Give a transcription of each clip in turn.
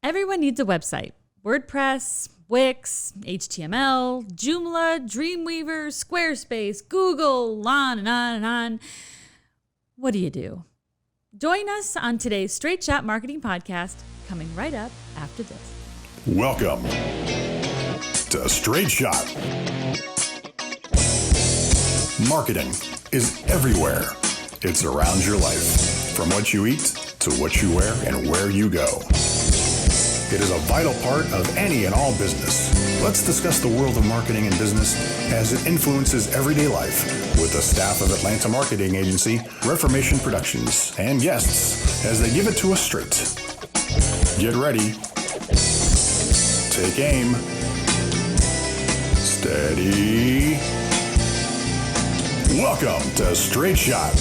Everyone needs a website. WordPress, Wix, HTML, Joomla, Dreamweaver, Squarespace, Google, on and on and on. What do you do? Join us on today's Straight Shot Marketing Podcast, coming right up after this. Welcome to Straight Shot. Marketing is everywhere. It's around your life, from what you eat to what you wear and where you go. It is a vital part of any and all business. Let's discuss the world of marketing and business as it influences everyday life with the staff of Atlanta marketing agency Reformation Productions and guests as they give it to us straight. Get ready. Take aim. Steady. Welcome to Straight Shot.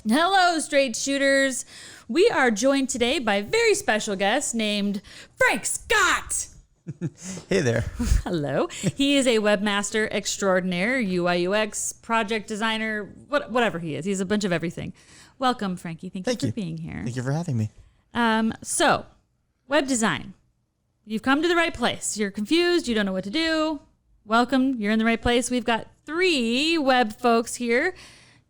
Hello, straight shooters. We are joined today by a very special guest named Frank Scott. Hey there. Hello. He is a webmaster extraordinaire, UI UX project designer, whatever he is. He's a bunch of everything. Welcome, Frankie. Thank you for being here. Thank you for having me. So, web design. You've come to the right place. You're confused. You don't know what to do. Welcome. You're in the right place. We've got 3 web folks here.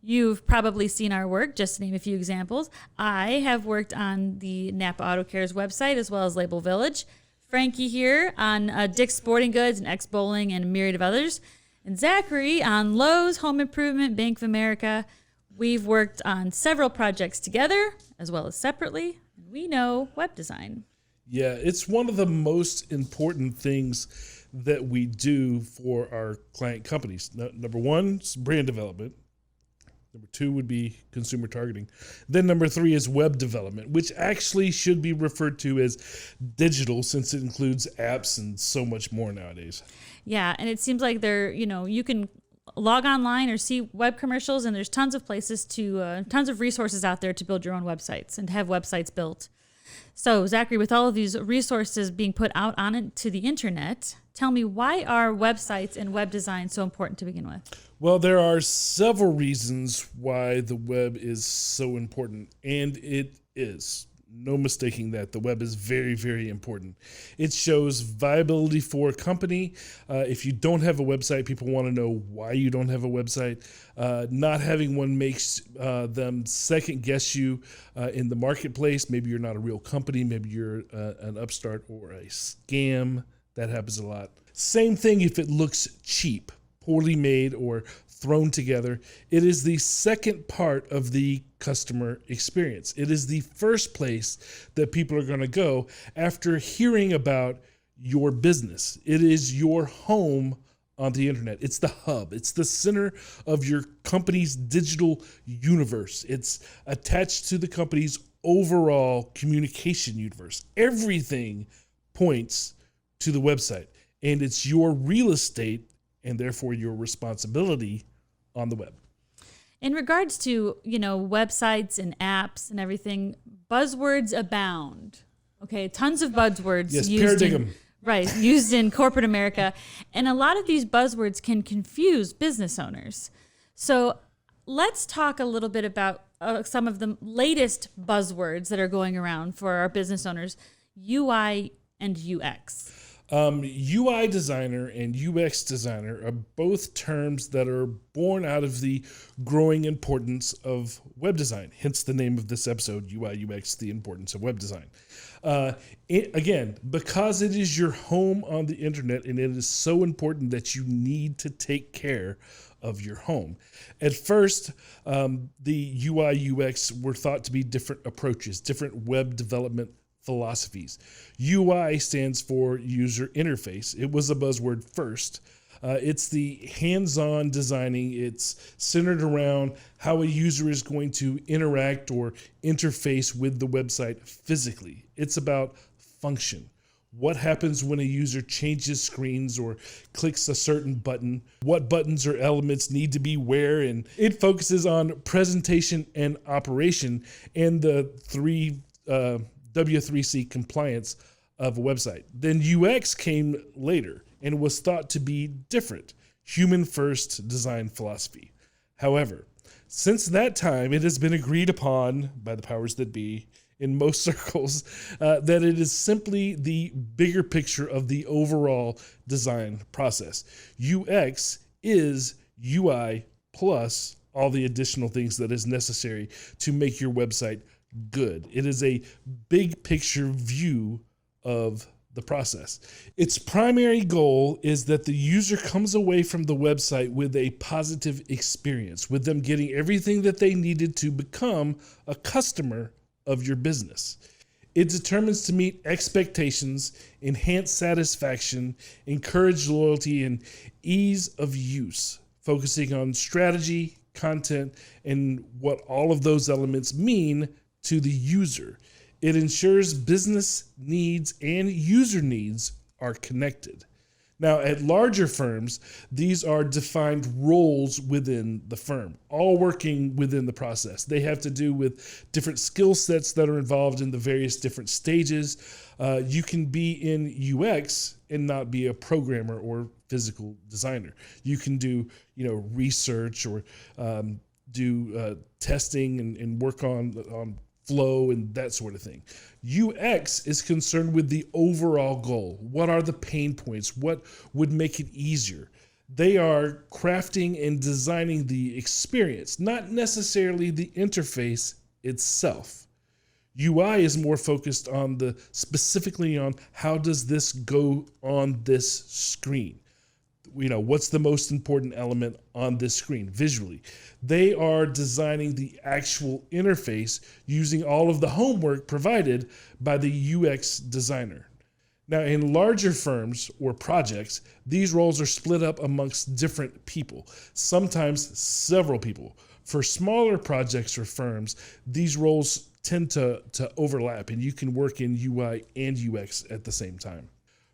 You've probably seen our work, just to name a few examples. I have worked on the Napa Auto Care's website as well as Label Village. Frankie here on Dick's Sporting Goods and X Bowling and a myriad of others. And Zachary on Lowe's, Home Improvement, Bank of America. We've worked on several projects together as well as separately. We know web design. Yeah, it's one of the most important things that we do for our client companies. Number 1 is brand development. Number 2 would be consumer targeting. Then number 3 is web development, which actually should be referred to as digital since it includes apps and so much more nowadays. Yeah, and it seems like you can log online or see web commercials, and there's tons of places tons of resources out there to build your own websites and have websites built. So, Zachary, with all of these resources being put out to the internet, tell me, why are websites and web design so important to begin with? Well, there are several reasons why the web is so important, and it is. No mistaking that. The web is very, very important. It shows viability for a company. If you don't have a website, people want to know why you don't have a website. Not having one makes them second guess you in the marketplace. Maybe you're not a real company. Maybe you're an upstart or a scam. That happens a lot. Same thing if it looks cheap, poorly made, or thrown together. It is the second part of the customer experience. It is the first place that people are going to go after hearing about your business. It is your home on the internet. It's the hub. It's the center of your company's digital universe. It's attached to the company's overall communication universe. Everything points to the website, and it's your real estate and therefore your responsibility on the web. In regards to, websites and apps and everything, buzzwords abound. Okay, tons of buzzwords used in corporate America. And a lot of these buzzwords can confuse business owners. So let's talk a little bit about some of the latest buzzwords that are going around for our business owners, UI and UX. UI designer and UX designer are both terms that are born out of the growing importance of web design, hence the name of this episode, UI UX, the importance of web design. Again, because it is your home on the internet and it is so important that you need to take care of your home. At first, the UI UX were thought to be different approaches, different web development philosophies. UI stands for user interface. It was a buzzword first. It's the hands-on designing. It's centered around how a user is going to interact or interface with the website physically. It's about function. What happens when a user changes screens or clicks a certain button? What buttons or elements need to be where? And it focuses on presentation and operation and the 3 W3C compliance of a website. Then UX came later and was thought to be different, human-first design philosophy. However, since that time, it has been agreed upon by the powers that be in most circles that it is simply the bigger picture of the overall design process. UX is UI plus all the additional things that is necessary to make your website good. It is a big picture view of the process. Its primary goal is that the user comes away from the website with a positive experience, with them getting everything that they needed to become a customer of your business. It determines to meet expectations, enhance satisfaction, encourage loyalty, and ease of use, focusing on strategy, content, and what all of those elements mean to the user. It ensures business needs and user needs are connected. Now, at larger firms, these are defined roles within the firm, all working within the process. They have to do with different skill sets that are involved in the various different stages. You can be in UX and not be a programmer or physical designer. You can do, research or do testing and work on flow and that sort of thing. UX is concerned with the overall goal. What are the pain points? What would make it easier? They are crafting and designing the experience, not necessarily the interface itself. UI is more focused on specifically on how does this go on this screen? What's the most important element on this screen visually? They are designing the actual interface using all of the homework provided by the UX designer. Now, in larger firms or projects, these roles are split up amongst different people, sometimes several people. For smaller projects or firms, these roles tend to overlap, and you can work in UI and UX at the same time.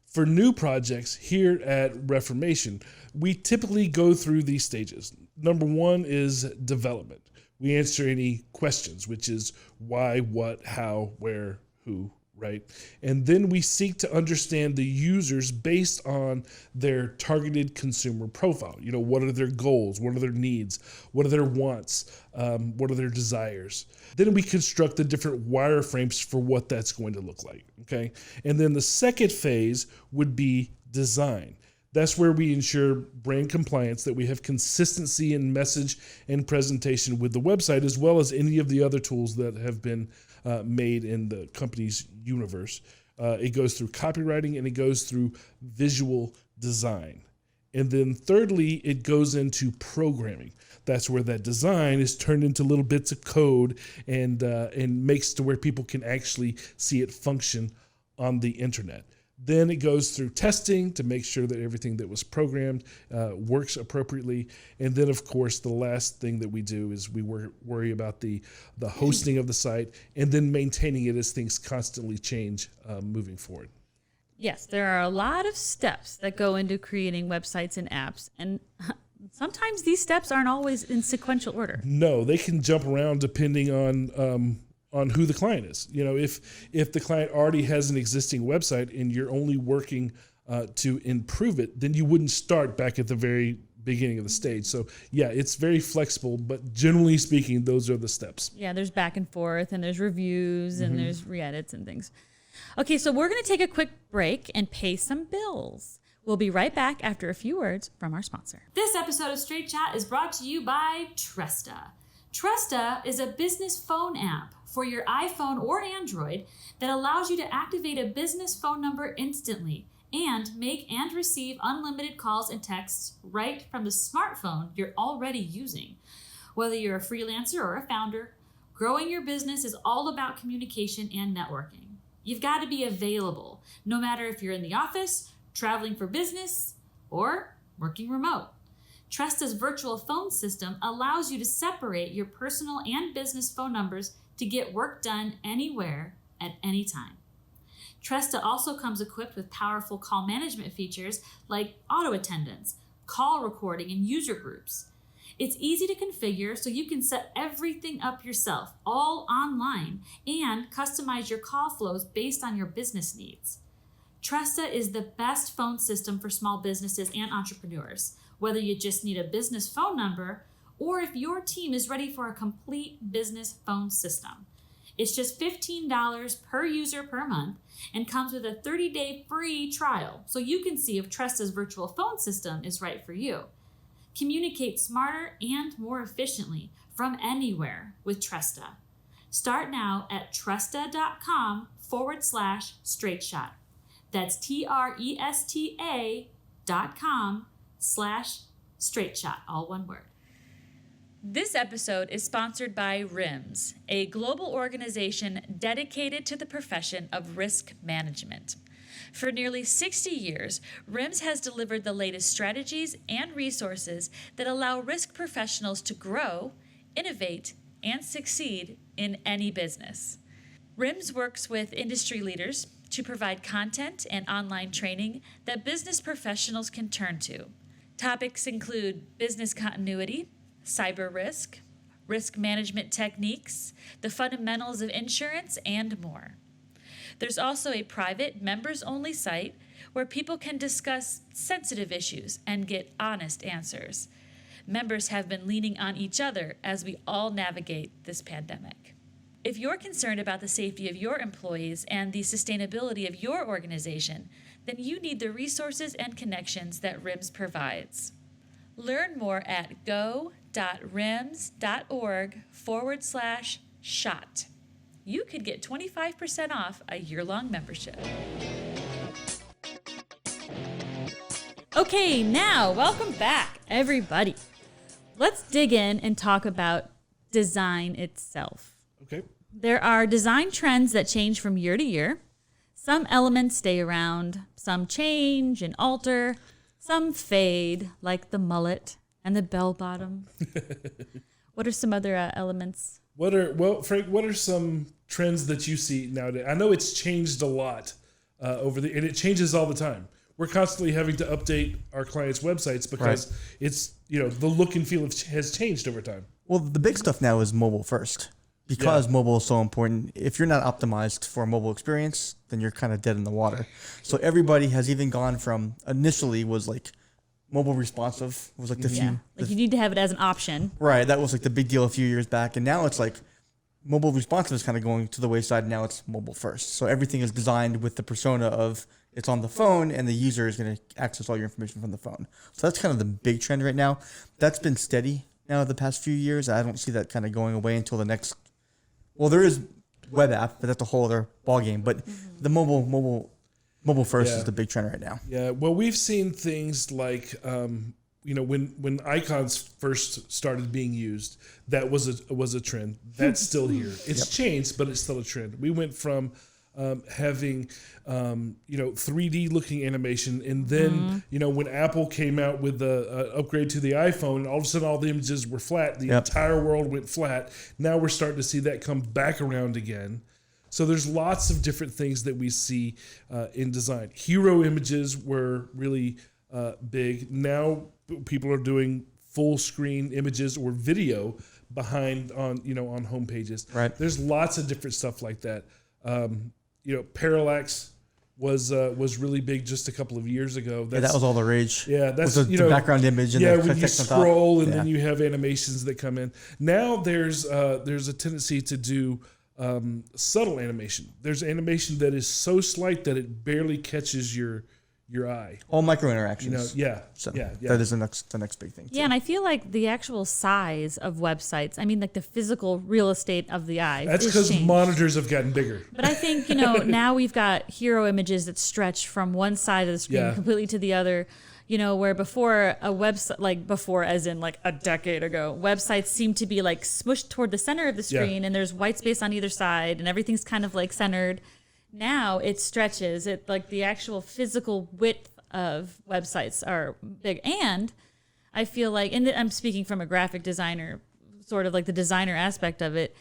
For new projects here at Reformation, we typically go through these stages. Number one is development. We answer any questions, which is why, what, how, where, who, right? And then we seek to understand the users based on their targeted consumer profile. What are their goals? What are their needs? What are their wants? What are their desires? Then we construct the different wireframes for what that's going to look like, okay? And then the second phase would be design. That's where we ensure brand compliance, that we have consistency in message and presentation with the website, as well as any of the other tools that have been made in the company's universe. It goes through copywriting and it goes through visual design. And then thirdly, it goes into programming. That's where that design is turned into little bits of code and makes to where people can actually see it function on the internet. Then it goes through testing to make sure that everything that was programmed works appropriately. And then, of course, the last thing that we do is we worry about the hosting of the site and then maintaining it as things constantly change moving forward. Yes, there are a lot of steps that go into creating websites and apps. And sometimes these steps aren't always in sequential order. No, they can jump around depending on who the client is. If the client already has an existing website and you're only working to improve it, then you wouldn't start back at the very beginning of the stage. So yeah, it's very flexible, but generally speaking, those are the steps. Yeah, there's back and forth and there's reviews and there's re-edits and things. Okay, so we're going to take a quick break and pay some bills. We'll be right back after a few words from our sponsor. This episode of Straight Chat is brought to you by Tresta. Tresta is a business phone app for your iPhone or Android that allows you to activate a business phone number instantly and make and receive unlimited calls and texts right from the smartphone you're already using. Whether you're a freelancer or a founder, growing your business is all about communication and networking. You've got to be available, no matter if you're in the office, traveling for business, or working remote. Tresta's virtual phone system allows you to separate your personal and business phone numbers to get work done anywhere at any time. Tresta also comes equipped with powerful call management features like auto attendance, call recording, and user groups. It's easy to configure so you can set everything up yourself, all online, and customize your call flows based on your business needs. Tresta is the best phone system for small businesses and entrepreneurs, whether you just need a business phone number or if your team is ready for a complete business phone system. It's just $15 per user per month and comes with a 30-day free trial, so you can see if Trusta's virtual phone system is right for you. Communicate smarter and more efficiently from anywhere with Trusta. Start now at trusta.com/straightshot. That's TRESTA.com/straightshot, all one word. This episode is sponsored by RIMS, a global organization dedicated to the profession of risk management. For nearly 60 years, RIMS has delivered the latest strategies and resources that allow risk professionals to grow, innovate, and succeed in any business. RIMS works with industry leaders to provide content and online training that business professionals can turn to. Topics include business continuity, cyber risk, risk management techniques, the fundamentals of insurance, and more. There's also a private, members-only site where people can discuss sensitive issues and get honest answers. Members have been leaning on each other as we all navigate this pandemic. If you're concerned about the safety of your employees and the sustainability of your organization, then you need the resources and connections that RIMS provides. Learn more at go.rims.org/shot. You could get 25% off a year-long membership. Okay, now, welcome back, everybody. Let's dig in and talk about design itself. Okay. There are design trends that change from year to year. Some elements stay around, some change and alter, some fade, like the mullet and the bell bottom. What are some other elements? Frank, what are some trends that you see nowadays? I know it's changed a lot and it changes all the time. We're constantly having to update our clients' websites because it's, the look and feel has changed over time. Well, the big stuff now is mobile first. Because mobile is so important, if you're not optimized for a mobile experience, then you're kind of dead in the water. So everybody has even gone from initially was like mobile responsive was like you need to have it as an option. Right, that was like the big deal a few years back, and now it's like mobile responsive is kind of going to the wayside. Now it's mobile first. So everything is designed with the persona of it's on the phone, and the user is going to access all your information from the phone. So that's kind of the big trend right now. That's been steady now the past few years. I don't see that kind of going away until the next. Well, there is web app, but that's a whole other ballgame. But the mobile first is the big trend right now. Yeah. Well, we've seen things like, when icons first started being used, that was a trend. That's still here. It's changed, but it's still a trend. We went from having 3D looking animation, and then when Apple came out with the upgrade to the iPhone, all of a sudden all the images were flat. The entire world went flat. Now we're starting to see that come back around again. So there's lots of different things that we see in design. Hero images were really big. Now people are doing full screen images or video behind on home pages. Right. There's lots of different stuff like that. Parallax was really big just a couple of years ago. That was all the rage. Yeah, that's the background image. And when you scroll and then you have animations that come in. Now there's a tendency to do subtle animation. There's animation that is so slight that it barely catches your eye. All micro interactions. That is the next big thing. Yeah, and I feel like the actual size of websites, I mean, like the physical real estate of the eye. That's because monitors have gotten bigger. But I think, now we've got hero images that stretch from one side of the screen completely to the other. Where before a website, as in like a decade ago, websites seemed to be like smushed toward the center of the screen and there's white space on either side and everything's kind of like centered. Now it stretches. It like the actual physical width of websites are big. And I feel like, and I'm speaking from a graphic designer, sort of like the designer aspect of it.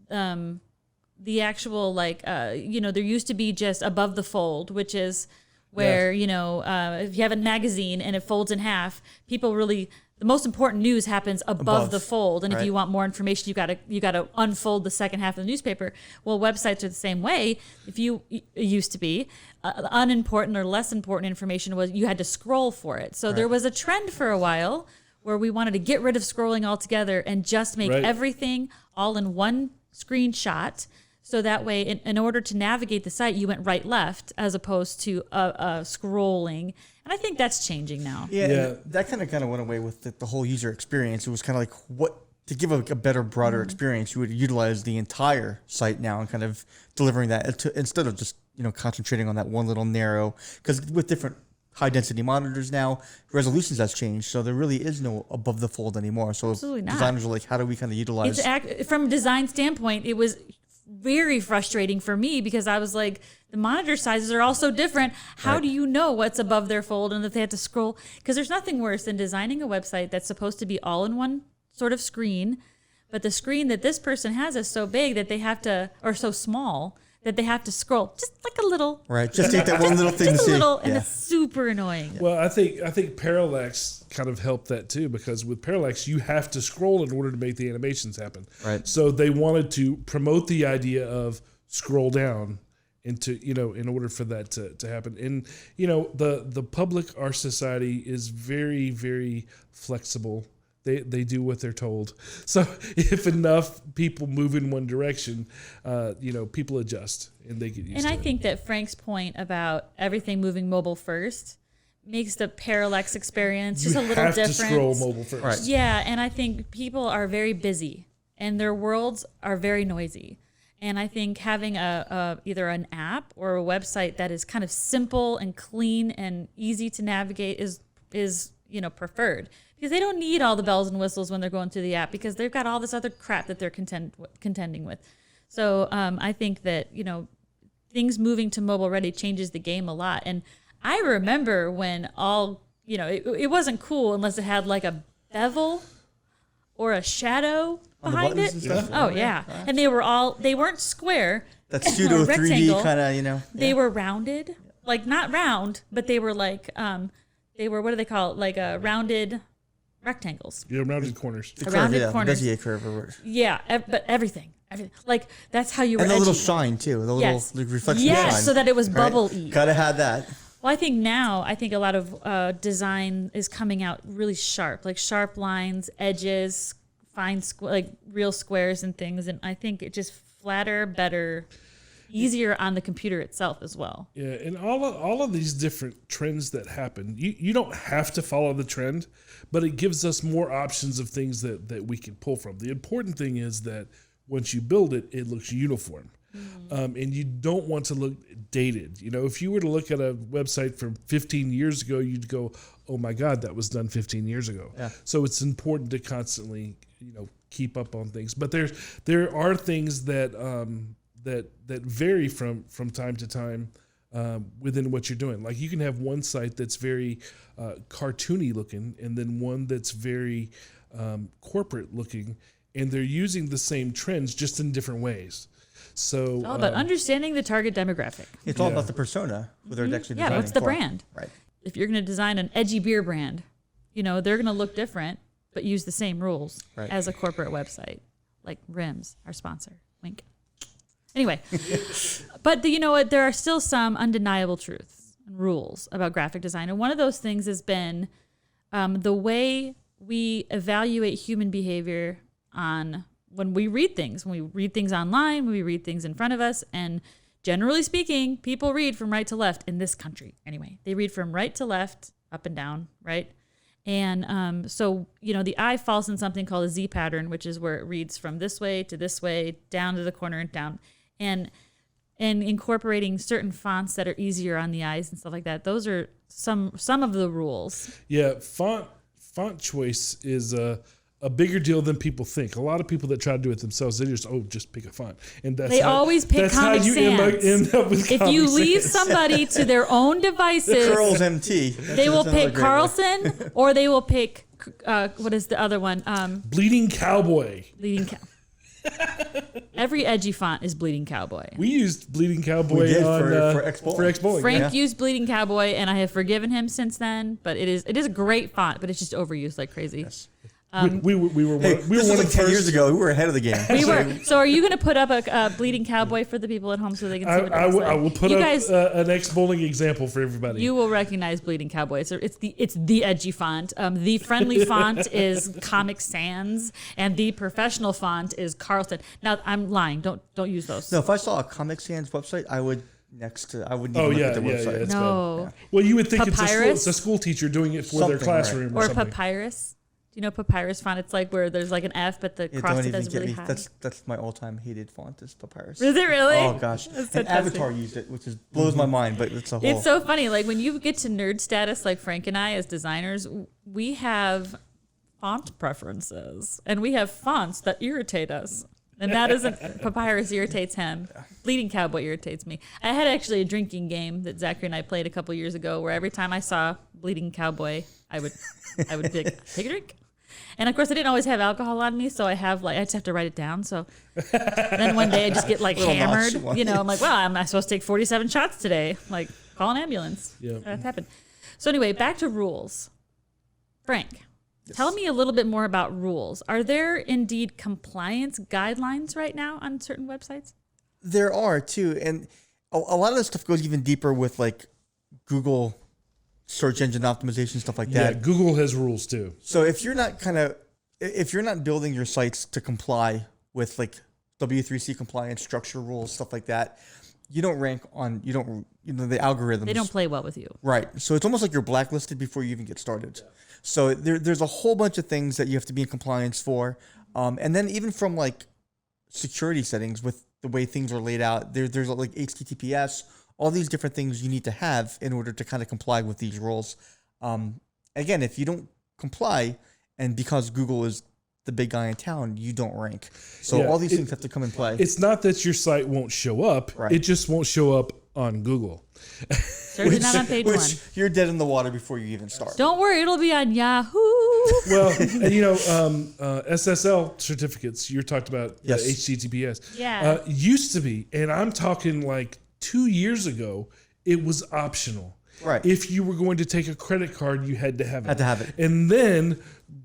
The actual there used to be just above the fold, which is where, if you have a magazine and it folds in half, people really, the most important news happens above the fold. And if you want more information, you gotta unfold the second half of the newspaper. Well, websites are the same way. If it used to be unimportant or less important information was you had to scroll for it. So there was a trend for a while where we wanted to get rid of scrolling altogether and just make everything all in one screenshot. So that way, in order to navigate the site, you went right, left, as opposed to scrolling. And I think that's changing now. Yeah. That kind of went away with the whole user experience. It was kind of like to give a better, broader experience, you would utilize the entire site now and kind of delivering that instead of just, concentrating on that one little narrow, because with different high density monitors now, resolutions has changed. So there really is no above the fold anymore. So Absolutely not. designers are like, how do we kind of utilize? From a design standpoint, it was very frustrating for me because I was like, the monitor sizes are all so different. How do you know what's above their fold and that they have to scroll? Because there's nothing worse than designing a website that's supposed to be all in one sort of screen, but the screen that this person has is so big that they have to, or so small that they have to scroll just like a little. Right, just take that one little thing to just see. a little, and it's super annoying. Well, I think parallax kind of helped that too, because with parallax you have to scroll in order to make the animations happen. Right. So they wanted to promote the idea of scroll down into, in order for that to happen. And the public art society is very, very flexible. They do what they're told. So if enough people move in one direction, people adjust and they get used to it. And I think that Frank's point about everything moving mobile first makes the parallax experience just a little different. You have to scroll mobile first. Right. Yeah, and I think people are very busy and their worlds are very noisy. And I think having either an app or a website that is kind of simple and clean and easy to navigate is preferred. Because they don't need all the bells and whistles when they're going through the app because they've got all this other crap that they're contending with. So I think that, things moving to mobile ready changes the game a lot. And I remember when it wasn't cool unless it had like a bevel or a shadow behind it. Oh, yeah. And they weren't square. That pseudo 3D kind of, They were rounded. Like not round, but they were like, what do they call it? Like rounded rectangles. Yeah, rounded corners. Rounded corners. Bezier curve. Yeah, but everything. Like that's how you were. And the edgy. little shine too, the little reflection. Yes, shine, so that it was bubble-y. Right? Gotta have that. Well, I think a lot of design is coming out really sharp, like sharp lines, edges, fine, like real squares and things. And I think it just flatter, better, easier on the computer itself as well. Yeah, and all of these different trends that happen, you don't have to follow the trend, but it gives us more options of things that we can pull from. The important thing is that once you build it, it looks uniform. And you don't want to look dated. If you were to look at a website from 15 years ago, you'd go, oh my God, that was done 15 years ago. Yeah. So it's important to constantly, keep up on things. But there are things that vary from time to time within what you're doing. Like you can have one site that's very cartoony looking and then one that's very corporate looking, and they're using the same trends just in different ways. So it's all about understanding the target demographic. It's all about the persona who they're actually designing. Yeah, what's the brand? Right. If you're going to design an edgy beer brand, they're going to look different, but use the same rules as a corporate website, like Rims, our sponsor. Wink. Anyway, but you know what? There are still some undeniable truths and rules about graphic design, and one of those things has been the way we evaluate human behavior when we read things online, when we read things in front of us. And generally speaking, people read from right to left in this country. Anyway, they read from right to left, up and down, right? And so, the eye falls in something called a Z pattern, which is where it reads from this way, down to the corner and down. And incorporating certain fonts that are easier on the eyes and stuff like that. Those are some of the rules. Yeah, font choice is a bigger deal than people think. A lot of people that try to do it themselves, they just pick a font, and they always pick Comic Sans. End up with if you leave somebody to their own devices, the Curls MT, they will pick Carlson, or they will pick what is the other one? Bleeding Cowboy. Every edgy font is Bleeding Cowboy. We used Bleeding Cowboy for X-Bowling. Frank used Bleeding Cowboy, and I have forgiven him since then. But it is a great font, but it's just overused like crazy. Yes. We were one This of was the like 10 years first. ago. We were ahead of the game. We were. So are you going to put up a bleeding cowboy for the people at home so they can see what it looks like? I will put you up guys, an ex-bowling example for everybody. you will recognize bleeding cowboy. So it's the edgy font. The friendly font is Comic Sans, and the professional font is Carlton. Now I'm lying. Don't use those. No, if I saw a Comic Sans website, I wouldn't even Oh, look yeah, at their yeah, website. yeah, it's No. bad. Well, you would think Papyrus? it's a school teacher doing it for Something, their classroom Or something. papyrus. Do you know papyrus font? It's like where there's like an F, but the Yeah, cross don't it even is get really me. high. That's my all-time hated font is Papyrus. Is it really? Oh gosh, That's and fantastic. Avatar used it, which blows my mind. But it's a whole. It's so funny. Like when you get to nerd status, like Frank and I as designers, we have font preferences and we have fonts that irritate us. And that isn't papyrus irritates him. Bleeding cowboy irritates me. I had actually a drinking game that Zachary and I played a couple years ago where every time I saw bleeding cowboy, I would take a drink. And of course I didn't always have alcohol on me, so I just have to write it down. So then one day I just get like Little hammered. notch. You know, I'm like, well, I'm not supposed to take 47 shots today. Like, call an ambulance. Yeah. That happened. So anyway, back to rules. Frank. Tell me a little bit more about rules. Are there indeed compliance guidelines right now on certain websites? There are too, and a lot of this stuff goes even deeper with like Google search engine optimization, stuff like Yeah, that. Google has rules too. So if you're not building your sites to comply with like W3C compliance, structure rules, stuff like that, you don't rank on the algorithms. They don't play well with you. Right. So it's almost like you're blacklisted before you even get started. So there's a whole bunch of things that you have to be in compliance for. And then even from like security settings with the way things are laid out, there's like HTTPS, all these different things you need to have in order to kind of comply with these rules. Again, if you don't comply, and because Google is the big guy in town, you don't rank. So Yeah, all these things have to come in play. It's not that your site won't show up. Right. It just won't show up on Google. Certainly not on page which one. you're dead in the water before you even start. Don't worry, it'll be on Yahoo. Well, and SSL certificates, you talked about Yes. HTTPS. Yeah. Used to be, and I'm talking like 2 years ago, it was optional. Right. If you were going to take a credit card, you had to have it. Had to have it. And then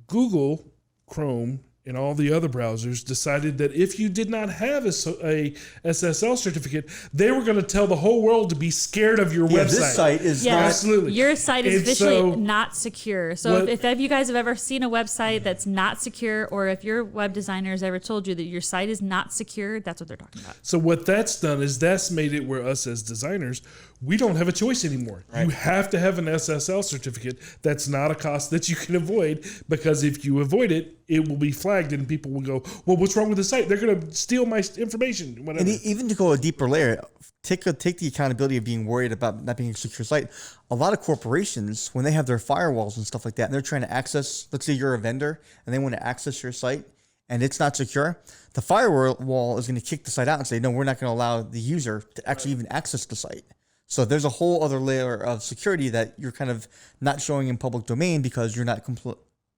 Google, Chrome, and all the other browsers decided that if you did not have a SSL certificate, they were going to tell the whole world to be scared of your Yeah, website. this site is Yeah, not. Absolutely. Your site is And officially so- not secure. So What- if you guys have ever seen a website that's not secure, or if your web designer has ever told you that your site is not secure, that's what they're talking about. So what that's done is that's made it where us as designers, we don't have a choice anymore. You have to have an SSL certificate. That's not a cost that you can avoid, because if you avoid it, it will be flagged and people will go, well, what's wrong with the site? They're going to steal my information, whatever. And even to go a deeper layer, take the accountability of being worried about not being a secure site. A lot of corporations, when they have their firewalls and stuff like that, and they're trying to access, let's say you're a vendor and they want to access your site and it's not secure, the firewall is going to kick the site out and say, no, we're not going to allow the user to actually even access the site. So there's a whole other layer of security that you're kind of not showing in public domain because you're not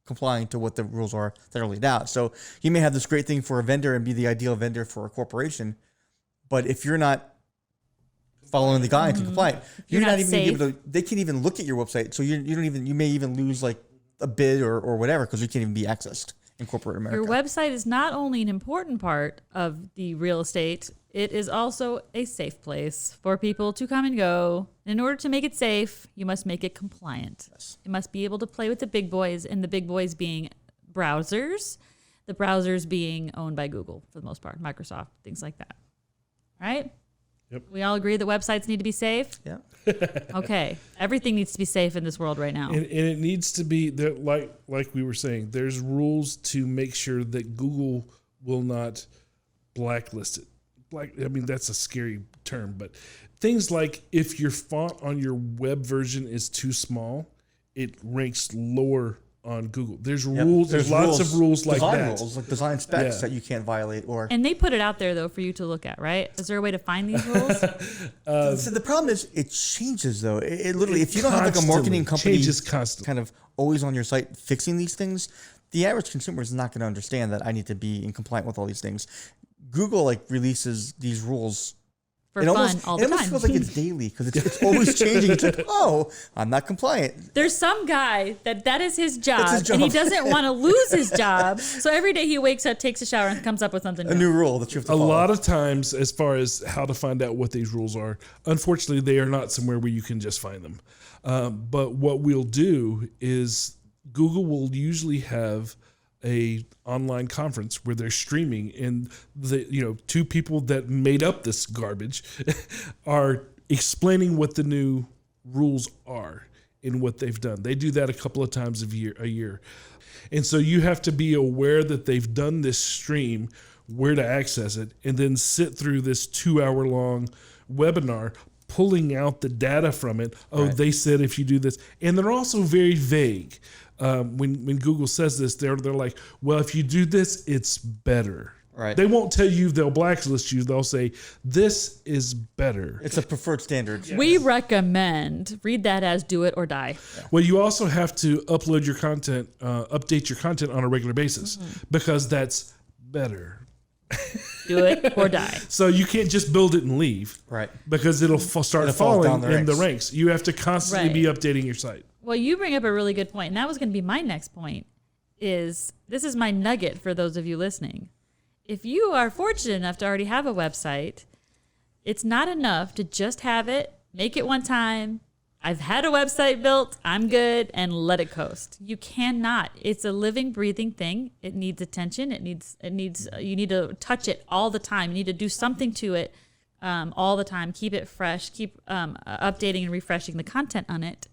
complying to what the rules are that are laid out. So you may have this great thing for a vendor and be the ideal vendor for a corporation, but if you're not following the guidelines and comply, you're not even safe. able to. They can't even look at your website, so you may even lose like a bid or whatever because you can't even be accessed in corporate America. Your website is not only an important part of the real estate, it is also a safe place for people to come and go. In order to make it safe, you must make it compliant. Yes. It must be able to play with the big boys, and the big boys being browsers, the browsers being owned by Google for the most part, Microsoft, things like that. Right? Yep. We all agree that websites need to be safe? Yeah. Okay. Everything needs to be safe in this world right now. And it needs to be there, like we were saying, there's rules to make sure that Google will not blacklist it. That's a scary term, but things like if your font on your web version is too small, it ranks lower on Google. There's rules. There's lots of rules like design that. rules, like design specs Yeah. that you can't violate. Or And they put it out there, though, for you to look at, right? Is there a way to find these rules? so the problem is it changes though. It literally, if you don't have like a Constantly. marketing company Changes constantly. kind of always on your site fixing these things, the average consumer is not going to understand that I need to be in compliant with all these things. Google like releases these rules for fun all the it almost time. feels like it's daily because it's always changing. It's like, oh, I'm not compliant. There's some guy that is his job, his and he job. doesn't want to lose his job. So every day he wakes up, takes a shower, and comes up with something A new rule that you have to A follow. lot of times, as far as how to find out what these rules are, unfortunately, they are not somewhere where you can just find them. But what we'll do is Google will usually have a online conference where they're streaming, and the two people that made up this garbage are explaining what the new rules are and what they've done. They do that a couple of times a year. And so you have to be aware that they've done this stream, where to access it, and then sit through this 2-hour long webinar pulling out the data from it. Oh, Right. they said if you do this. And they're also very vague. When Google says this, they're like, well, if you do this, it's better. Right. They won't tell you they'll blacklist you. They'll say, this is better. It's a preferred standard. We recommend read that as do it or die. Well, you also have to upload your content, update your content on a regular basis because that's better. Do it or die. So you can't just build it and leave. Right. Because it'll start It'll fall falling down the in the ranks. ranks. You have to constantly be updating your site. Well, you bring up a really good point, and that was going to be my next point. This is my nugget for those of you listening. If you are fortunate enough to already have a website, it's not enough to just have it, make it one time. I've had a website built, I'm good, and let it coast. You cannot. It's a living, breathing thing. It needs attention. It needs. You need to touch it all the time. You need to do something to it all the time. Keep it fresh. Keep updating and refreshing the content on it,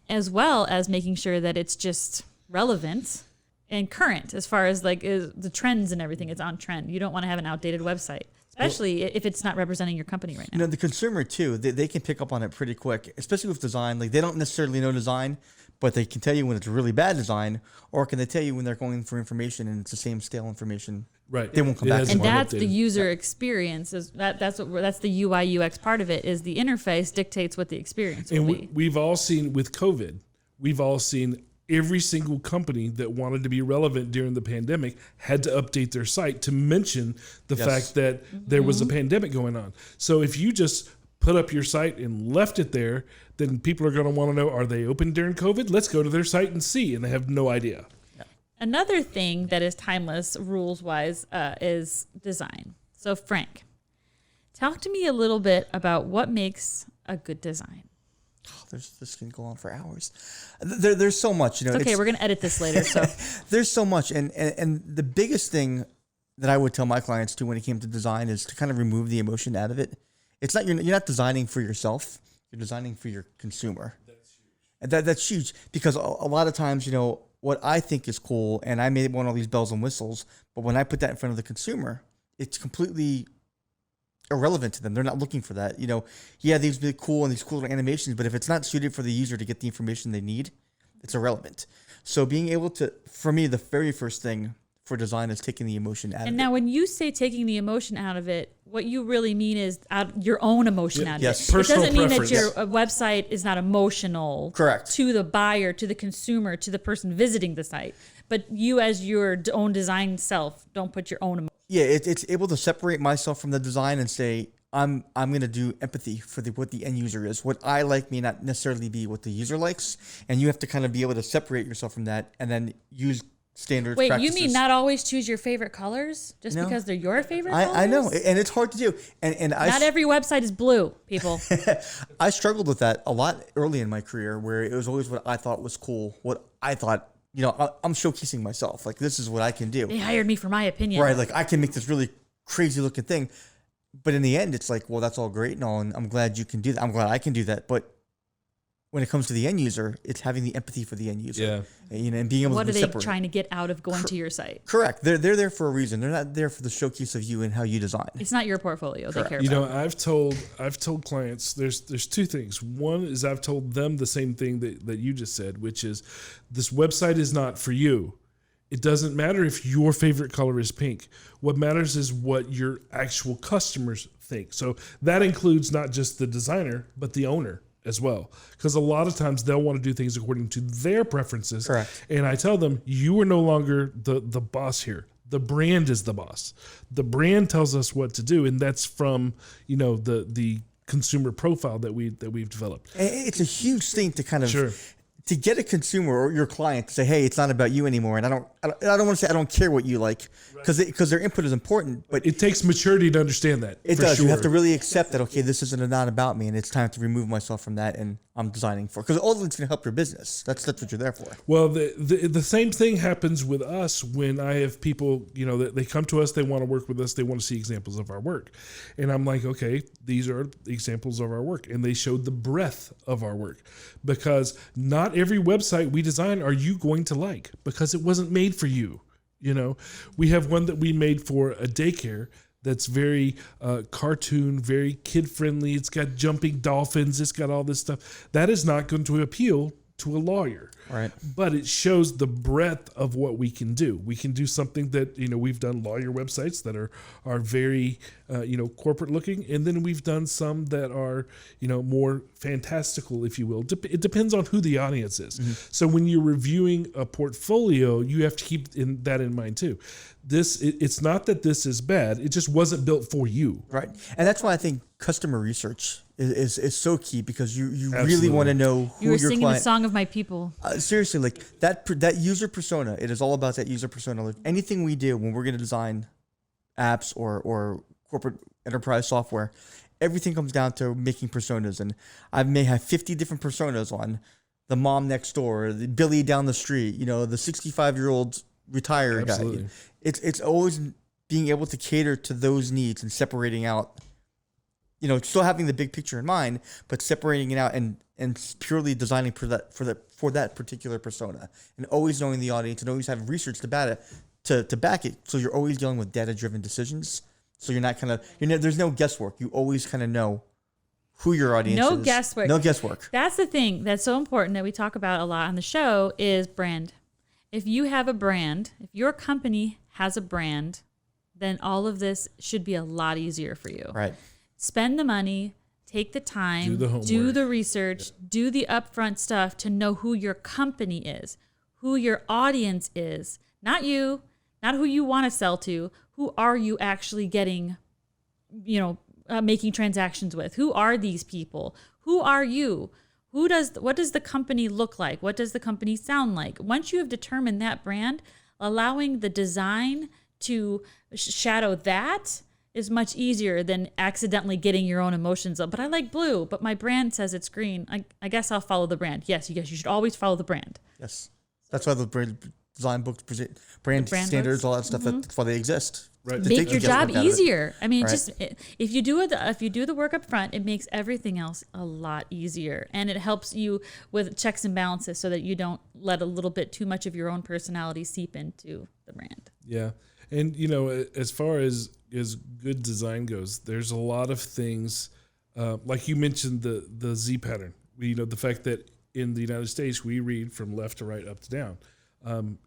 as well as making sure that it's just relevant and current as far as the trends and everything. It's on trend. You don't want to have an outdated website, especially if it's not representing your company right now. The consumer too, they can pick up on it pretty quick, especially with design. Like they don't necessarily know design, but they can tell you when it's really bad design, or can they tell you when they're going for information and it's the same stale information. Right. They won't come It back. hasn't And been that's the updated. user experience. That's the UI UX part of it. Is the interface dictates what the experience will And be. we've all seen with COVID, we've all seen every single company that wanted to be relevant during the pandemic had to update their site to mention the fact that there was a pandemic going on. So if you just put up your site and left it there, then people are going to want to know, are they open during COVID? Let's go to their site and see. And they have no idea. Another thing that is timeless rules-wise is design. So Frank, talk to me a little bit about what makes a good design. This can go on for hours. There's so much. It's okay, we're going to edit this later. So There's so much, and the biggest thing that I would tell my clients too when it came to design is to kind of remove the emotion out of it. It's not you're not designing for yourself. You're designing for your consumer. That's huge. And that's huge because a lot of times, what I think is cool, and I may want all these bells and whistles, but when I put that in front of the consumer, it's completely irrelevant to them. They're not looking for that. These be cool and these cool animations, but if it's not suited for the user to get the information they need, it's irrelevant. So being able to, for me, the very first thing for design is taking the emotion out of it. And now when you say taking the emotion out of it, what you really mean is your own emotion out of yes. it. Personal It doesn't mean preference. that your website is not emotional Correct. to the buyer, to the consumer, to the person visiting the site. But you as your own design self, don't put your own emotion. Yeah, it's able to separate myself from the design and say, I'm going to do empathy for what the end user is. What I like may not necessarily be what the user likes. And you have to kind of be able to separate yourself from that and then use standards, Wait, practices. you mean not always choose your favorite colors just No. because they're your favorite colors? I know, and it's hard to do. And Not every website is blue, people. I struggled with that a lot early in my career, where it was always what I thought was cool, what I thought, I'm showcasing myself. Like, this is what I can do. They hired me for my opinion. Right, like I can make this really crazy looking thing. But in the end, it's like, well, that's all great and all, and I'm glad you can do that. I'm glad I can do that. But when it comes to the end user, it's having the empathy for the end user. And being able What to are they separate. trying to get out of going to your site? Correct. They're there for a reason. They're not there for the showcase of you and how you design. It's not your portfolio they care You about. know, I've told clients there's two things. One is I've told them the same thing that you just said, which is this website is not for you. It doesn't matter if your favorite color is pink. What matters is what your actual customers think. So that includes not just the designer, but the owner as well. Because a lot of times they'll want to do things according to their preferences. Correct. And I tell them, you are no longer the boss here. The brand is the boss. The brand tells us what to do, and that's from the consumer profile that we've developed. It's a huge thing to kind of Sure. to get a consumer or your client to say, "Hey, it's not about you anymore," and I don't want to say I don't care what you like, because their input is important, but It takes maturity to understand that. it for does. Sure. You have to really accept that. Okay, this isn't not about me, and it's time to remove myself from that, and I'm designing for, because ultimately it's going to help your business. That's what you're there for. Well, the same thing happens with us when I have people, that they come to us, they want to work with us, they want to see examples of our work. And I'm like, okay, these are examples of our work. And they showed the breadth of our work, because not every website we design are you going to like, because it wasn't made for you. We have one that we made for a daycare that's very cartoon, very kid-friendly. It's got jumping dolphins. It's got all this stuff. That is not going to appeal to a lawyer. Right. But it shows the breadth of what we can do. We can do something that, we've done lawyer websites that are very, corporate looking. And then we've done some that are, more fantastical, if you will. It depends on who the audience is. Mm-hmm. So when you're reviewing a portfolio, you have to keep that in mind too. It's not that this is bad. It just wasn't built for you. Right. And that's why I think customer research is so key, because you Absolutely. really want to know who You were your singing client. the song of my people. Seriously, like that user persona. It is all about that user persona. Like anything we do when we're going to design apps or corporate enterprise software, everything comes down to making personas. And I may have 50 different personas on the mom next door, the Billy down the street, the 65-year-old retired Absolutely. guy. It's always being able to cater to those needs and separating out, still having the big picture in mind, but separating it out and purely designing for that particular persona, and always knowing the audience and always have research to back it. So you're always dealing with data-driven decisions. So you're not there's no guesswork. You always kind of know who your audience is. No guesswork. No guesswork. That's the thing that's so important that we talk about a lot on the show is brand. If you have a brand, if your company has a brand, then all of this should be a lot easier for you. Right. Spend the money, take the time, Do the homework. do the research, do the upfront stuff to know who your company is, who your audience is, not you, not who you want to sell to. Who are you actually getting, making transactions with? Who are these people? Who are you? What does the company look like? What does the company sound like? Once you have determined that brand, allowing the design to shadow that is much easier than accidentally getting your own emotions up. But I like blue, but my brand says it's green. I guess I'll follow the brand. Yes, you should always follow the brand. Yes. That's why the brand design books, brand standards, books? all that stuff. Mm-hmm. That's why they exist. Right. To Make take your the job guesswork out of it. easier. I mean, Right. if you do the work up front, it makes everything else a lot easier, and it helps you with checks and balances so that you don't let a little bit too much of your own personality seep into the brand. Yeah. And, as far as good design goes, there's a lot of things, like you mentioned the Z pattern. The fact that in the United States, we read from left to right, up to down.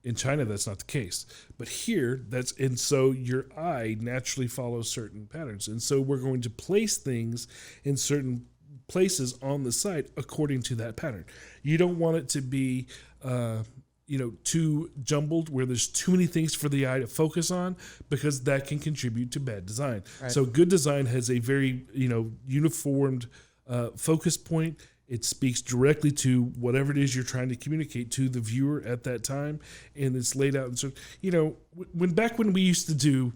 In China, that's not the case. But here, and so your eye naturally follows certain patterns. And so we're going to place things in certain places on the site according to that pattern. You don't want it to be, too jumbled where there's too many things for the eye to focus on, because that can contribute to bad design. Right. So good design has a very, uniformed focus point. It speaks directly to whatever it is you're trying to communicate to the viewer at that time, and it's laid out. And so, when we used to do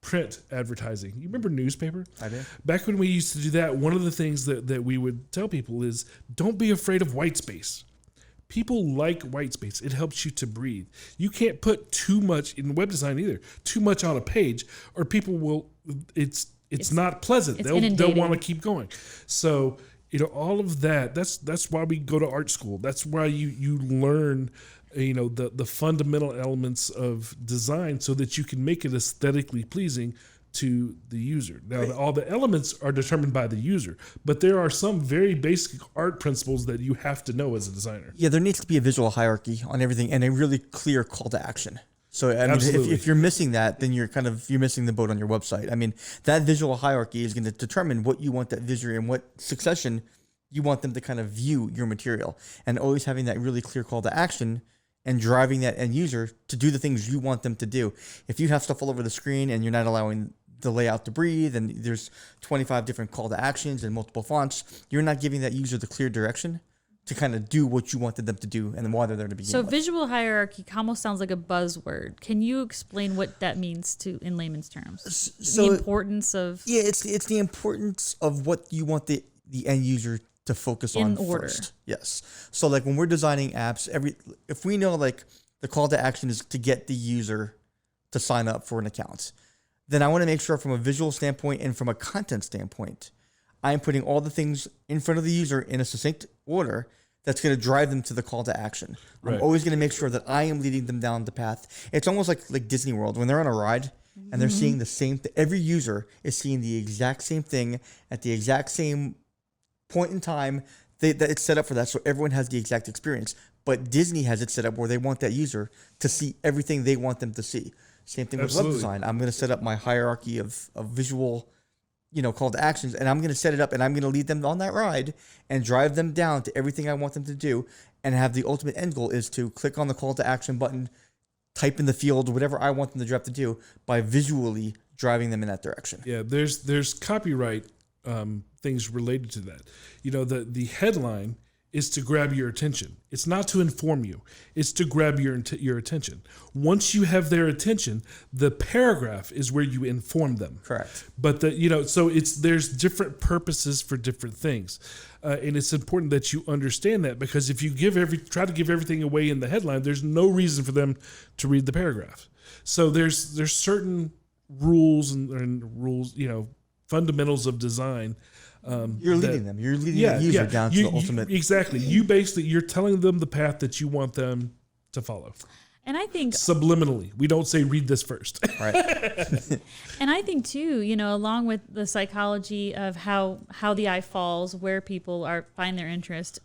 print advertising, you remember newspaper? I do. Back when we used to do that, one of the things that we would tell people is, don't be afraid of white space. People like white space. It helps you to breathe. You can't put too much in web design either. Too much on a page, or people will. It's not pleasant. They'll want to keep going. So. All of that, that's why we go to art school. That's why you learn, the fundamental elements of design so that you can make it aesthetically pleasing to the user. Now, all the elements are determined by the user, but there are some very basic art principles that you have to know as a designer. Yeah, there needs to be a visual hierarchy on everything and a really clear call to action. So I mean, if you're missing that, then you're missing the boat on your website. I mean, that visual hierarchy is going to determine what you want that visitor and what succession you want them to kind of view your material. And always having that really clear call to action and driving that end user to do the things you want them to do. If you have stuff all over the screen and you're not allowing the layout to breathe, and there's 25 different call to actions and multiple fonts, you're not giving that user the clear direction to kind of do what you wanted them to do and why they're there to begin So with. visual hierarchy almost sounds like a buzzword. Can you explain what that means in layman's terms? So the importance of it's the importance of what you want the end user to focus on order. first. Yes. So like when we're designing apps, if we know like the call to action is to get the user to sign up for an account, then I want to make sure from a visual standpoint and from a content standpoint, I'm putting all the things in front of the user in a succinct order that's going to drive them to the call to action. Right. I'm always going to make sure that I am leading them down the path. It's almost like Disney World when they're on a ride and they're seeing the same thing. Every user is seeing the exact same thing at the exact same point in time that it's set up for that. So everyone has the exact experience. But Disney has it set up where they want that user to see everything they want them to see. Same thing with web design. I'm going to set up my hierarchy of visual, call to actions, and I'm going to set it up and I'm going to lead them on that ride and drive them down to everything I want them to do, and have the ultimate end goal is to click on the call to action button, type in the field, whatever I want them to drive to do by visually driving them in that direction. Yeah, there's copyright things related to that. The headline is to grab your attention. It's not to inform you. It's to grab your attention. Once you have their attention, the paragraph is where you inform them. Correct. But so there's different purposes for different things, and it's important that you understand that, because if you try to give everything away in the headline, there's no reason for them to read the paragraph. So there's certain rules and rules, fundamentals of design. You're leading them. You're leading the user down to the ultimate. Exactly. You're telling them the path that you want them to follow. And I think subliminally, we don't say read this first. Right. And I think too, along with the psychology of how the eye falls, where people find their interest,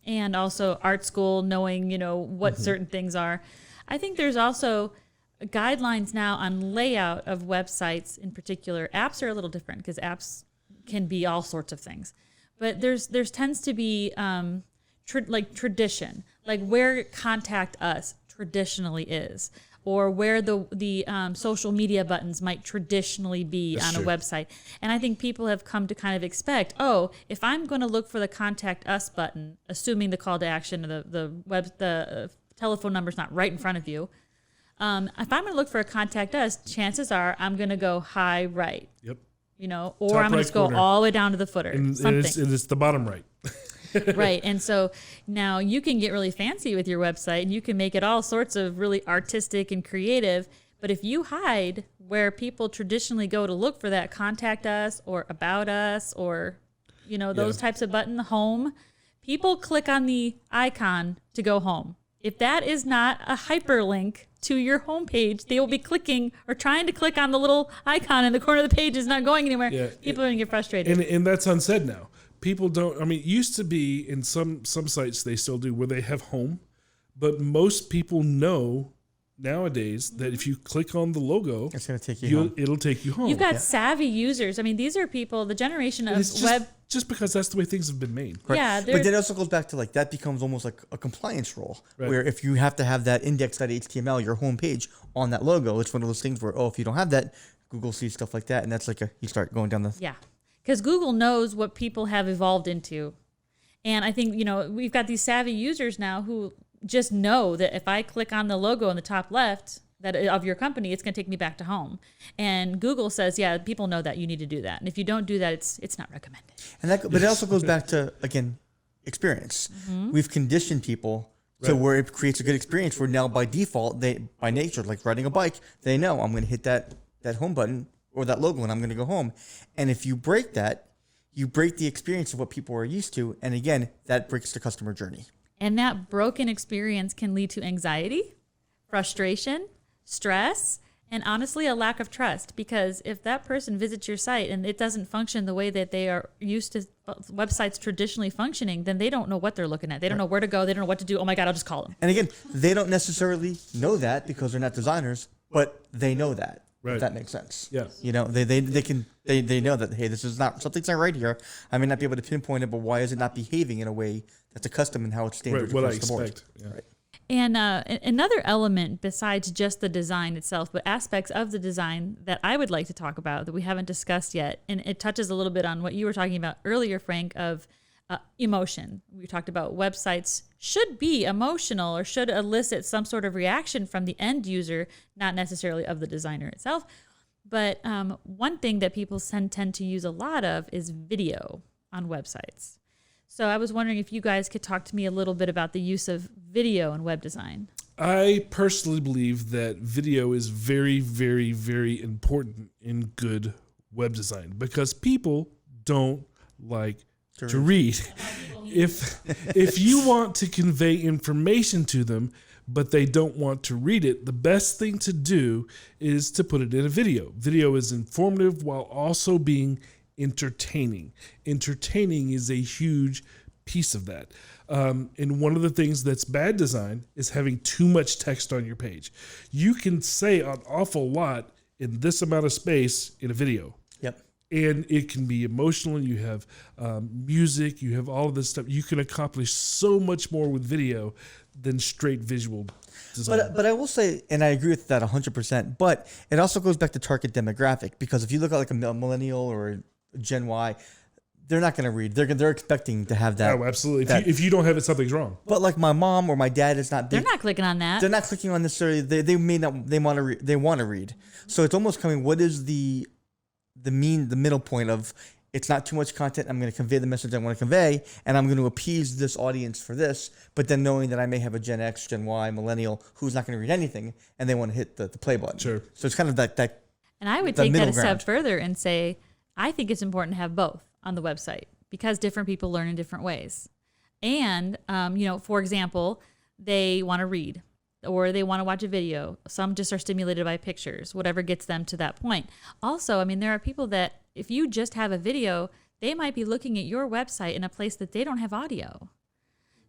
and also art school, knowing, what certain things are. I think there's also guidelines now on layout of websites in particular. Apps are a little different because apps can be all sorts of things, but there's tends to be tradition, like where contact us traditionally is, or where the social media buttons might traditionally be on a website. And I think people have come to kind of expect, if I'm going to look for the contact us button, assuming the call to action, the telephone number's not right in front of you. If I'm going to look for a contact us, chances are I'm going to go high right. Yep. Or Top I'm going right to go corner. all the way down to the footer. And something. it's the bottom right. Right. And so now you can get really fancy with your website and you can make it all sorts of really artistic and creative. But if you hide where people traditionally go to look for that contact us or about us or, those types of button, home, people click on the icon to go home. If that is not a hyperlink to your homepage, they will be clicking or trying to click on the little icon in the corner of the page is not going anywhere. Yeah, People are going to get frustrated. And that's unsaid now. People don't, it used to be in some sites, they still do, where they have home, but most people know nowadays that if you click on the logo, It's going to take you home. it'll take you home. You've got savvy users. These are people, the generation of It's just because that's the way things have been made. Yeah, but then it also goes back to that becomes almost like a compliance rule, Right. where if you have to have that index.html, your homepage on that logo, it's one of those things where, if you don't have that, Google sees stuff like that, and that's you start going down the... Yeah, because Google knows what people have evolved into. And I think, we've got these savvy users now who just know that if I click on the logo in the top left of your company, it's going to take me back to home. And Google says, yeah, people know that you need to do that. And if you don't do that, it's not recommended. But it also goes back to, again, experience. Mm-hmm. We've conditioned people to where it creates a good experience where now by default, by nature, like riding a bike, they know I'm going to hit that home button or that logo and I'm going to go home. And if you break that, you break the experience of what people are used to. And again, that breaks the customer journey. And that broken experience can lead to anxiety, frustration, stress, and honestly, a lack of trust. Because if that person visits your site and it doesn't function the way that they are used to websites traditionally functioning, then they don't know what they're looking at. They don't know where to go. They don't know what to do. Oh my God, I'll just call them. And again, they don't necessarily know that because they're not designers, but they know that. Right. If that makes sense. Yeah. They know that, hey, this is not, something's not right here. I may not be able to pinpoint it, but why is it not behaving in a way that's a custom and how it's standard Right, what I across the board? expect. Yeah. Right. And another element besides just the design itself, but aspects of the design that I would like to talk about that we haven't discussed yet, and it touches a little bit on what you were talking about earlier, Frank, of emotion. We talked about websites should be emotional or should elicit some sort of reaction from the end user, not necessarily of the designer itself. But one thing that people tend to use a lot of is video on websites. So I was wondering if you guys could talk to me a little bit about the use of video in web design. I personally believe that video is very, very, very important in good web design because people don't like to read. If you want to convey information to them, but they don't want to read it, the best thing to do is to put it in a video. Video is informative while also being entertaining. Entertaining is a huge piece of that. And one of the things that's bad design is having too much text on your page. You can say an awful lot in this amount of space in a video. Yep. And it can be emotional, and you have music, you have all of this stuff. You can accomplish so much more with video than straight visual design. But I will say, and I agree with that 100%, but it also goes back to target demographic, because if you look at like a millennial or a Gen Y, they're not going to read. They're expecting to have that. Oh, absolutely. If you don't have it, something's wrong. But like my mom or my dad is not. They're not clicking on that. They're not clicking on necessarily. They may not. They want to read. They want to read. So it's almost coming. What is the middle point of? It's not too much content. I'm going to convey the message I want to convey, and I'm going to appease this audience for this. But then knowing that I may have a Gen X, Gen Y, millennial who's not going to read anything, and they want to hit the play button. Sure. So it's kind of that. And I would take that a step further and say, I think it's important to have both on the website because different people learn in different ways. And, for example, they want to read or they want to watch a video. Some just are stimulated by pictures, whatever gets them to that point. Also, there are people that if you just have a video, they might be looking at your website in a place that they don't have audio.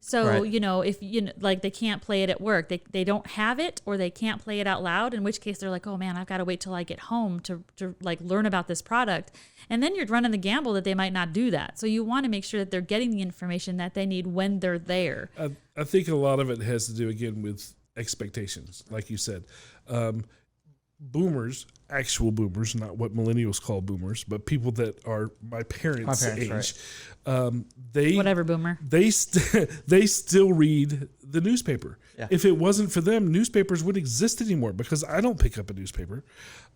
So, right. If they can't play it at work, they don't have it or they can't play it out loud, in which case they're like, oh man, I've got to wait till I get home to learn about this product. And then you're running the gamble that they might not do that. So you want to make sure that they're getting the information that they need when they're there. I think a lot of it has to do, again, with expectations, like you said. Boomers, actual boomers, not what millennials call boomers, but people that are my parents' age, right. Whatever boomer. They still read the newspaper. Yeah. If it wasn't for them, newspapers wouldn't exist anymore because I don't pick up a newspaper.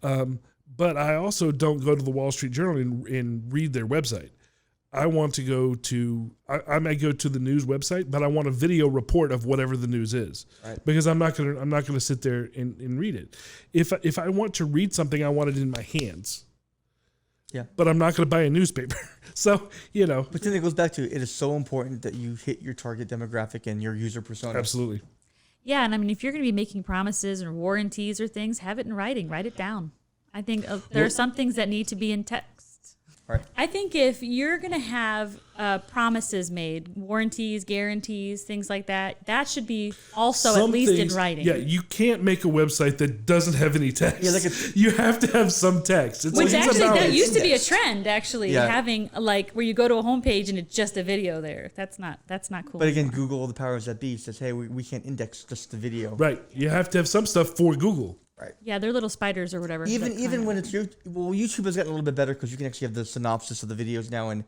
But I also don't go to the Wall Street Journal and read their website. I want to go to, I may go to the news website, but I want a video report of whatever the news is, right. Because I'm not gonna sit there and read it. If I want to read something, I want it in my hands. Yeah. But I'm not gonna buy a newspaper. So, But then it goes back to, it is so important that you hit your target demographic and your user persona. Absolutely. Yeah, and if you're going to be making promises or warranties or things, have it in writing. Write it down. I think there are some things that need to be in text. Right. I think if you're going to have promises made, warranties, guarantees, things like that, that should be also at least in writing. Yeah, you can't make a website that doesn't have any text. Yeah, you have to have some text. Which actually, that used to be a trend, actually, having where you go to a homepage and it's just a video there. That's not cool. But again, Google, the powers that be, says, hey, we can't index just the video. Right. You have to have some stuff for Google. Right. Yeah, they're little spiders or whatever. Even when it's YouTube has gotten a little bit better because you can actually have the synopsis of the videos now, and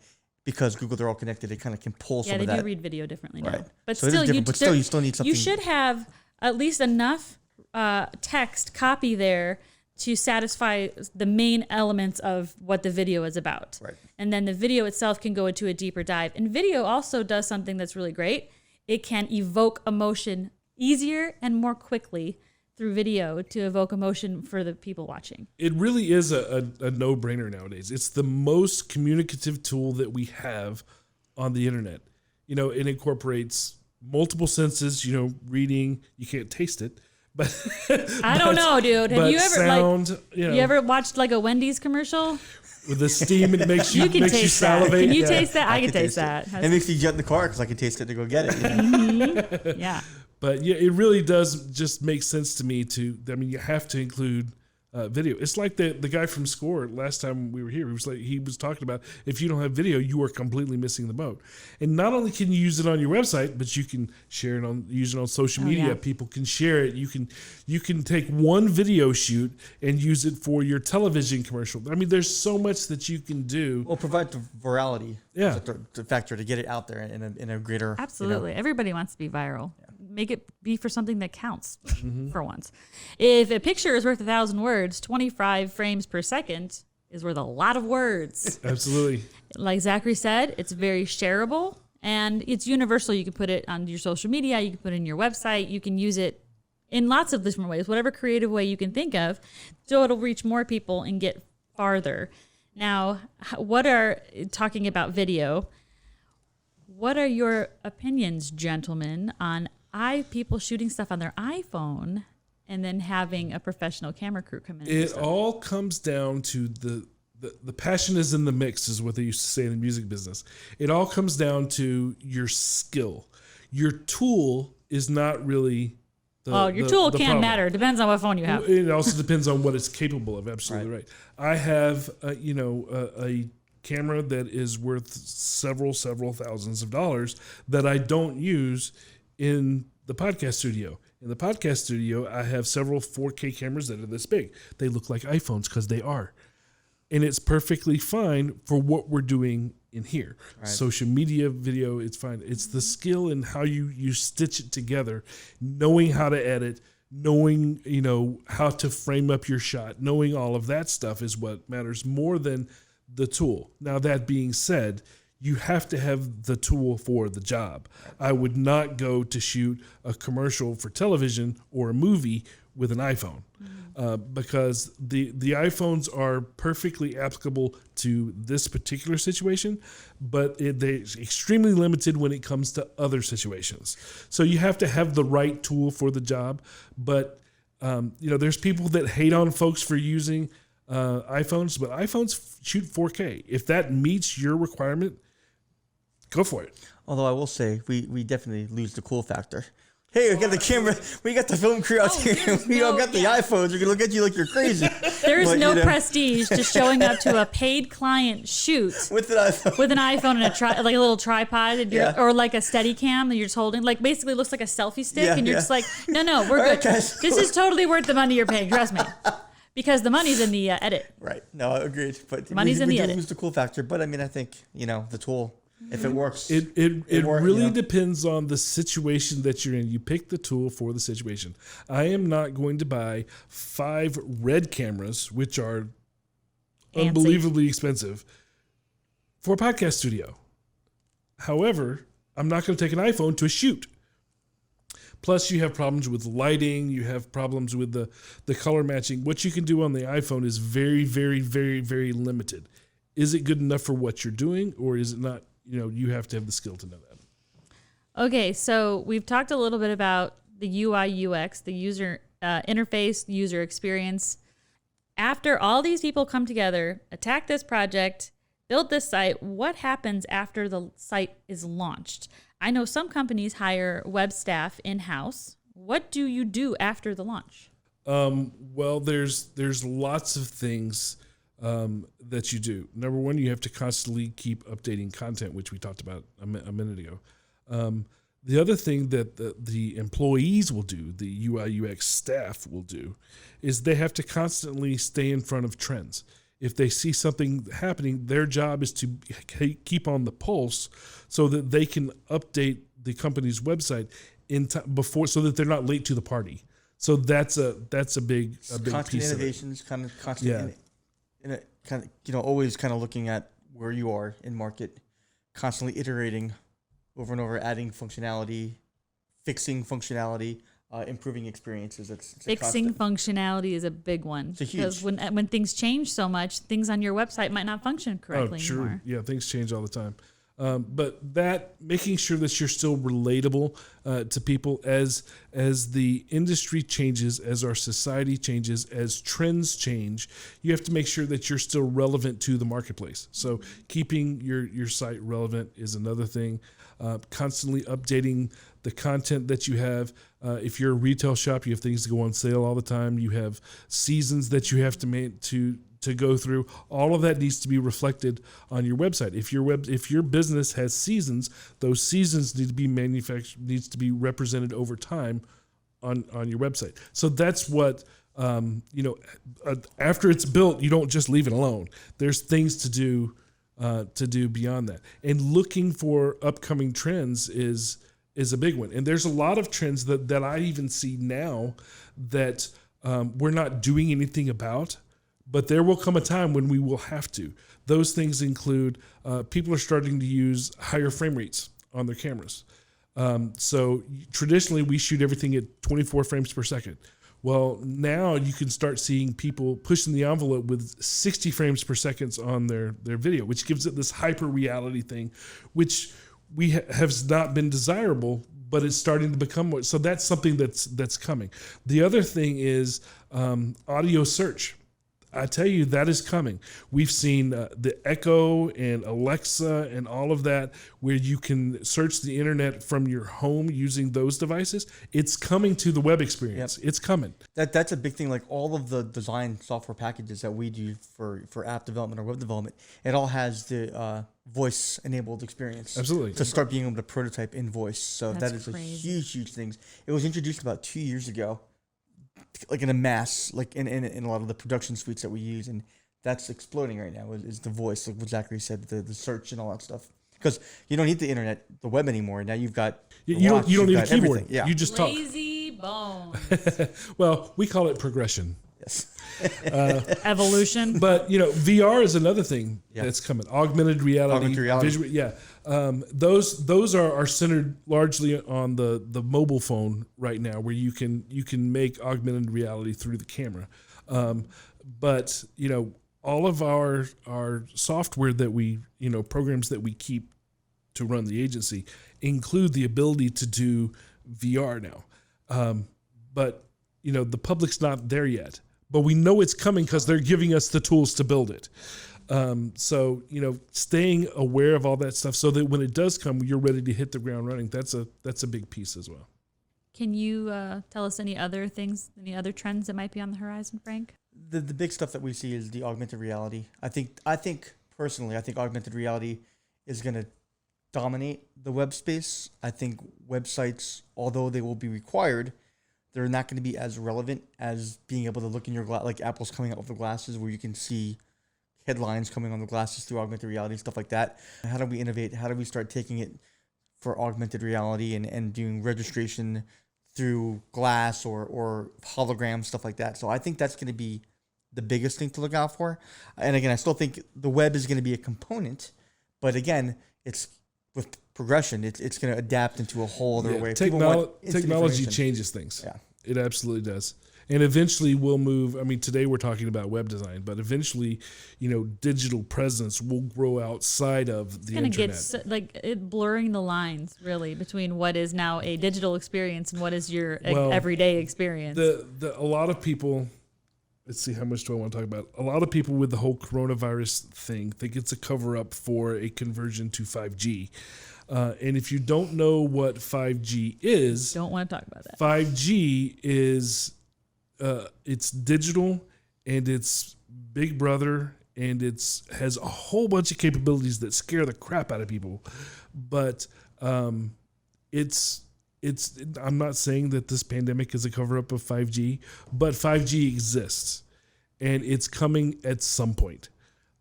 because Google, they're all connected, it kind of can pull some of that. Yeah, they do read video differently now. Right. But so still, you still need something. You should have at least enough text copy there to satisfy the main elements of what the video is about. Right. And then the video itself can go into a deeper dive. And video also does something that's really great. It can evoke emotion easier and more quickly through video to evoke emotion for the people watching. It really is a no-brainer nowadays. It's the most communicative tool that we have on the internet. It incorporates multiple senses, reading, you can't taste it. But I don't know, dude. Have you ever sound, you ever watched a Wendy's commercial? With the steam, it makes you That. salivate. Can you taste that? I can taste that. It makes me jump in the car because I can taste it to go get it. Mm-hmm. Yeah. But yeah, it really does just make sense to me you have to include video. It's like the guy from SCORE last time we were here. He was talking about if you don't have video, you are completely missing the boat. And not only can you use it on your website, but you can share it use it on social media. Yeah. People can share it. You can take one video shoot and use it for your television commercial. I mean, there's so much that you can do. Well, provide the virality. Yeah. The factor to get it out there in a greater. Absolutely. Everybody wants to be viral. Yeah. Make it be for something that counts for once. If a picture is worth 1,000 words, 25 frames per second is worth a lot of words. Absolutely. Like Zachary said, it's very shareable and it's universal. You can put it on your social media. You can put it in your website. You can use it in lots of different ways, whatever creative way you can think of. So it'll reach more people and get farther. Now, talking about video, what are your opinions, gentlemen, on people shooting stuff on their iPhone and then having a professional camera crew come in? It all comes down to the passion is in the mix, is what they used to say in the music business. It all comes down to your skill. Your tool is not really your tool can problem. matter. Depends on what phone you have. It also depends on what it's capable of. Absolutely right. I have a camera that is worth several thousands of dollars that I don't use in the podcast studio. In the podcast studio, I have several 4K cameras that are this big. They look like iPhones because they are. And it's perfectly fine for what we're doing in here. Right. Social media, video, it's fine. It's the skill in how you stitch it together, knowing how to edit, knowing, how to frame up your shot, knowing all of that stuff is what matters more than the tool. Now, that being said, you have to have the tool for the job. I would not go to shoot a commercial for television or a movie with an iPhone because the iPhones are perfectly applicable to this particular situation, but they're extremely limited when it comes to other situations. So you have to have the right tool for the job. But, there's people that hate on folks for using iPhones, but iPhones shoot 4K. If that meets your requirement, go for it. Although I will say, we definitely lose the cool factor. Hey, we got the camera, we got the film crew out here. We all got the iPhones. We're gonna look at you like you're crazy. There is no prestige to showing up to a paid client shoot with an iPhone, and like a little tripod, and or like a Steadicam that you're just holding. Like basically looks like a selfie stick, and you're just like, no, we're good. Guys, this is totally worth the money you're paying. Trust me. Because the money's in the edit. Right. No, agreed. But money's in the edit. We lose the cool factor. But I mean, I think, the tool, if it works. It really depends on the situation that you're in. You pick the tool for the situation. I am not going to buy 5 RED cameras, which are unbelievably expensive, for a podcast studio. However, I'm not going to take an iPhone to a shoot. Plus, you have problems with lighting. You have problems with the color matching. What you can do on the iPhone is very, very, very, very limited. Is it good enough for what you're doing, or is it not? You have to have the skill to know that. Okay, so we've talked a little bit about the UI, UX, the user interface, user experience. After all these people come together, attack this project, build this site, what happens after the site is launched? I know some companies hire web staff in-house. What do you do after the launch? Well, there's lots of things that you do. Number one, you have to constantly keep updating content, which we talked about a minute ago. The other thing that the employees will do, the UI UX staff will do, is they have to constantly stay in front of trends. If they see something happening, their job is to keep on the pulse so that they can update the company's website in time before, so that they're not late to the party. So that's a big constant piece innovations, of it. kind of constant, always kind of looking at where you are in market, constantly iterating over and over, adding functionality, fixing functionality. Improving experiences. Fixing functionality is a big one. It's a huge. Because when things change so much, things on your website might not function correctly anymore. Yeah, things change all the time. But that making sure that you're still relatable to people as the industry changes, as our society changes, as trends change, you have to make sure that you're still relevant to the marketplace. So keeping your site relevant is another thing. constantly updating the content that you have. If you're a retail shop, you have things to go on sale all the time. You have seasons that you have to go through. All of that needs to be reflected on your website. If your business has seasons, those seasons need to be needs to be represented over time on your website. So that's what after it's built, you don't just leave it alone. There's things to do beyond that. And looking for upcoming trends is a big one. And there's a lot of trends that I even see now that we're not doing anything about, but there will come a time when we will have to. Those things include people are starting to use higher frame rates on their cameras. So traditionally we shoot everything at 24 frames per second. Well, now you can start seeing people pushing the envelope with 60 frames per second on their video, which gives it this hyper reality thing, which has not been desirable, but it's starting to become more. So that's something that's coming. The other thing is audio search. I tell you, that is coming. We've seen the Echo and Alexa and all of that, where you can search the internet from your home using those devices. It's coming to the web experience. Yep. It's coming. That's a big thing. Like all of the design software packages that we do for app development or web development, it all has the voice enabled experience. Absolutely. To start being able to prototype in voice. So That's that is crazy. a huge thing. It was introduced about 2 years ago, like in a mass, like in a lot of the production suites that we use, and that's exploding right now. Is the voice, like what Zachary said, the search and all that stuff. Because you don't need the internet, the web anymore. Now you've got you don't need a keyboard. Everything. Yeah. You just talk. Lazy bones. Well, we call it progression. Yes. Evolution. But VR is another thing that's coming. Augmented reality. Visual, those are centered largely on the mobile phone right now, where you can make augmented reality through the camera. But all of our software that we programs that we keep to run the agency include the ability to do VR now. But the public's not there yet. But we know it's coming because they're giving us the tools to build it. So staying aware of all that stuff so that when it does come, you're ready to hit the ground running. That's a big piece as well. Can you tell us any other things, any other trends that might be on the horizon, Frank? The big stuff that we see is the augmented reality. I think personally, augmented reality is going to dominate the web space. I think websites, although they will be required, they're not going to be as relevant as being able to look in your glass, like Apple's coming out with the glasses where you can see headlines coming on the glasses through augmented reality, stuff like that. How do we innovate? How do we start taking it for augmented reality and doing registration through glass or hologram, stuff like that? So I think that's going to be the biggest thing to look out for. And again, I still think the web is going to be a component, but again, it's with progression, it's going to adapt into a whole other way. Technology changes things. Yeah. It absolutely does. And eventually we'll move. I mean, today we're talking about web design, but eventually, digital presence will grow outside of the internet. It's going to get blurring the lines really between what is now a digital experience and what is your everyday experience. A lot of people, let's see, how much do I want to talk about? A lot of people with the whole coronavirus thing think it's a cover up for a conversion to 5G. And if you don't know what 5G is, don't want to talk about that. 5G is it's digital and it's Big Brother and has a whole bunch of capabilities that scare the crap out of people. But it's I'm not saying that this pandemic is a cover up of 5G, but 5G exists and it's coming at some point.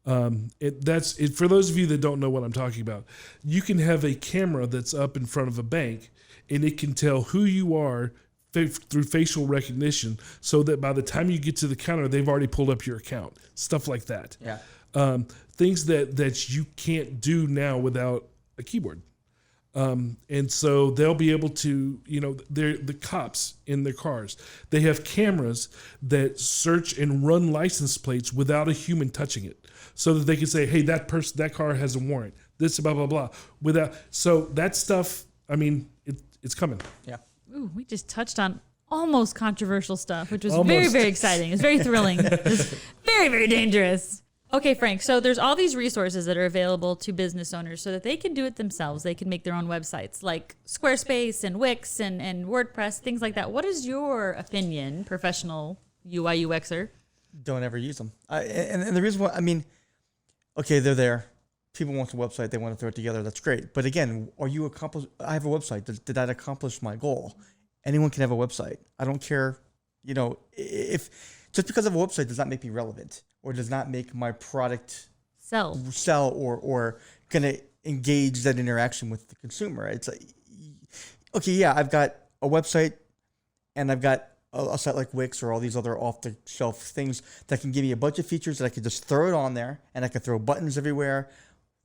For those of you that don't know what I'm talking about, you can have a camera that's up in front of a bank and it can tell who you are through facial recognition so that by the time you get to the counter, they've already pulled up your account, stuff like that. Yeah. Things that you can't do now without a keyboard. And so they'll be able to, they're the cops in their cars. They have cameras that search and run license plates without a human touching it, so that they can say, "Hey, that car has a warrant. This blah blah blah." So that stuff, I mean, it's coming. Yeah. Ooh, we just touched on almost controversial stuff, which was very, very exciting. It's very thrilling. It's very, very dangerous. Okay, Frank. So there's all these resources that are available to business owners so that they can do it themselves. They can make their own websites like Squarespace and Wix and WordPress, things like that. What is your opinion, professional UI UXer? Don't ever use them. And the reason why, I mean, okay, they're there. People want a website. They want to throw it together. That's great. But again, I have a website. Did that accomplish my goal? Anyone can have a website. I don't care, if just because I have a website does not make me relevant or does not make my product sell or going to engage that interaction with the consumer. It's like, okay, yeah, I've got a website and I've got a site like Wix or all these other off-the-shelf things that can give me a bunch of features that I could just throw it on there and I can throw buttons everywhere.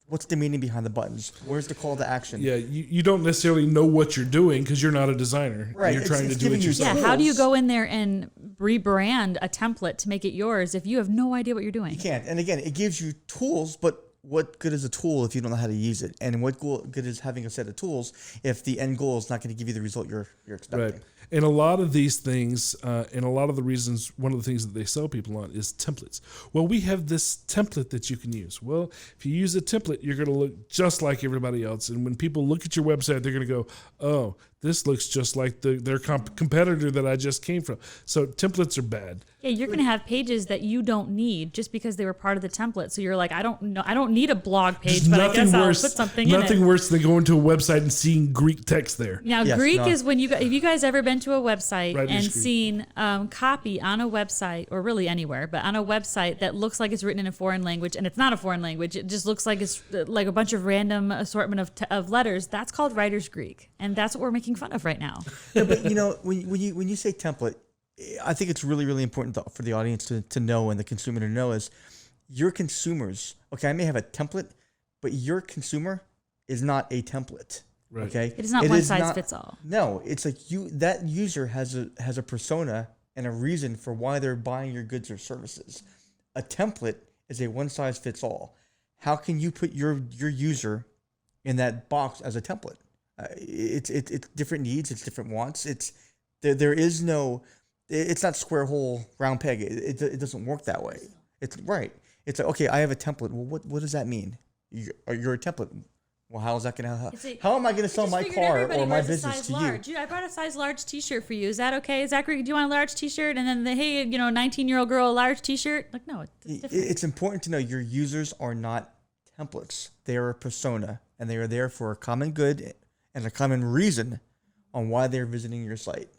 What's the meaning behind the buttons? Where's the call to action? Yeah, you don't necessarily know what you're doing because you're not a designer. Right. You're trying to do it yourself. Yeah, how do you go in there and rebrand a template to make it yours if you have no idea what you're doing? You can't. And again, it gives you tools, but what good is a tool if you don't know how to use it? And what good is having a set of tools if the end goal is not going to give you the result you're expecting? Right. And a lot of these things, and a lot of the reasons, one of the things that they sell people on is templates. Well, we have this template that you can use. Well, if you use a template, you're going to look just like everybody else. And when people look at your website, they're going to go, oh, this looks just like their competitor that I just came from. So templates are bad. Yeah, you're going to have pages that you don't need just because they were part of the template. So you're like, I don't need a blog page, but I guess I'll put something in it. Nothing worse than going to a website and seeing Greek text there. Now, Yes, Greek no. is when have you guys ever been to a website Right, and Greek. seen copy on a website, or really anywhere, but on a website that looks like it's written in a foreign language, and it's not a foreign language. It just looks like it's like a bunch of random assortment of letters. That's called writer's Greek, and that's what we're making fun of right now. Yeah, but when you say template, I think it's really, really important for the audience to know and the consumer to know is your consumers. Okay, I may have a template, but your consumer is not a template. Right. Okay, It is not one size fits all. No, it's like that user has a persona and a reason for why they're buying your goods or services. A template is a one size fits all. How can you put your user in that box as a template? It's different needs, it's different wants. There is no. It's not square hole round peg. It doesn't work that way. It's right. It's like, okay, I have a template. Well, what does that mean? You're a template. Well, how is that going to help? How am I going to sell my car or my business to you? Dude, I brought a size large T-shirt for you. Is that okay? Zachary, do you want a large T-shirt? And then hey, 19-year-old girl, a large T-shirt? Like, no, it's different. It's important to know your users are not templates. They are a persona, and they are there for a common good and a common reason on why they're visiting your site.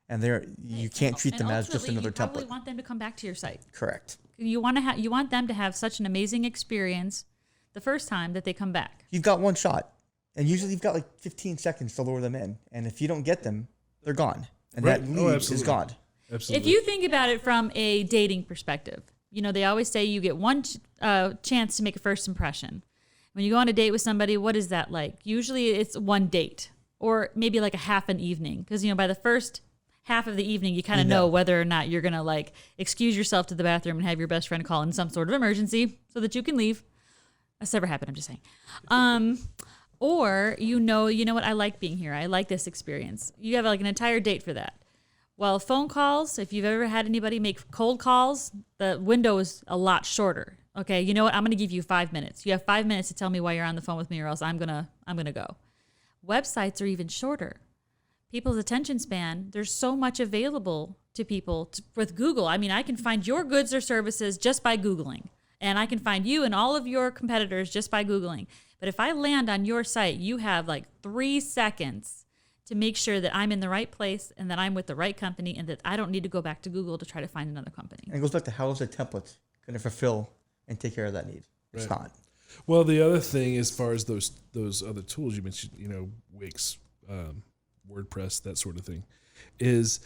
And you can't treat them as just another template. You probably template. want them to come back to your site. Correct. You want them to have such an amazing experience the first time that they come back. You've got one shot, and usually you've got like 15 seconds to lure them in. And if you don't get them, they're gone, and Right. that lead is gone. Absolutely. If you think about it from a dating perspective, they always say you get one chance to make a first impression. When you go on a date with somebody, what is that like? Usually it's one date or maybe like a half an evening. Because, by the first half of the evening, you kind of know whether or not you're going to excuse yourself to the bathroom and have your best friend call in some sort of emergency so that you can leave. That's never happened, I'm just saying. Or, you know what, I like being here. I like this experience. You have an entire date for that. Well, phone calls, if you've ever had anybody make cold calls, the window is a lot shorter. Okay, you know what? I'm going to give you 5 minutes. You have 5 minutes to tell me why you're on the phone with me, or else I'm gonna go. Websites are even shorter. People's attention span, there's so much available to people with Google. I mean, I can find your goods or services just by Googling, and I can find you and all of your competitors just by Googling. But if I land on your site, you have 3 seconds to make sure that I'm in the right place and that I'm with the right company and that I don't need to go back to Google to try to find another company. And it goes back to how is a template going to fulfill and take care of that need? It's Right. not. Well, the other thing, as far as those other tools you mentioned, Wix, WordPress, that sort of thing, is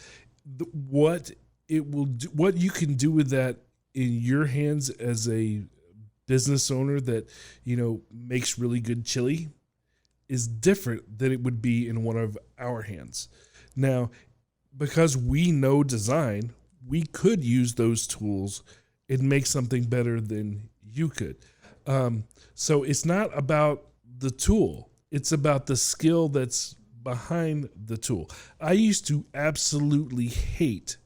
what it will do. What you can do with that in your hands as a business owner that makes really good chili is different than it would be in one of our hands. Now, because we know design, we could use those tools and make something better than you could. So it's not about the tool. It's about the skill that's behind the tool. I used to absolutely hate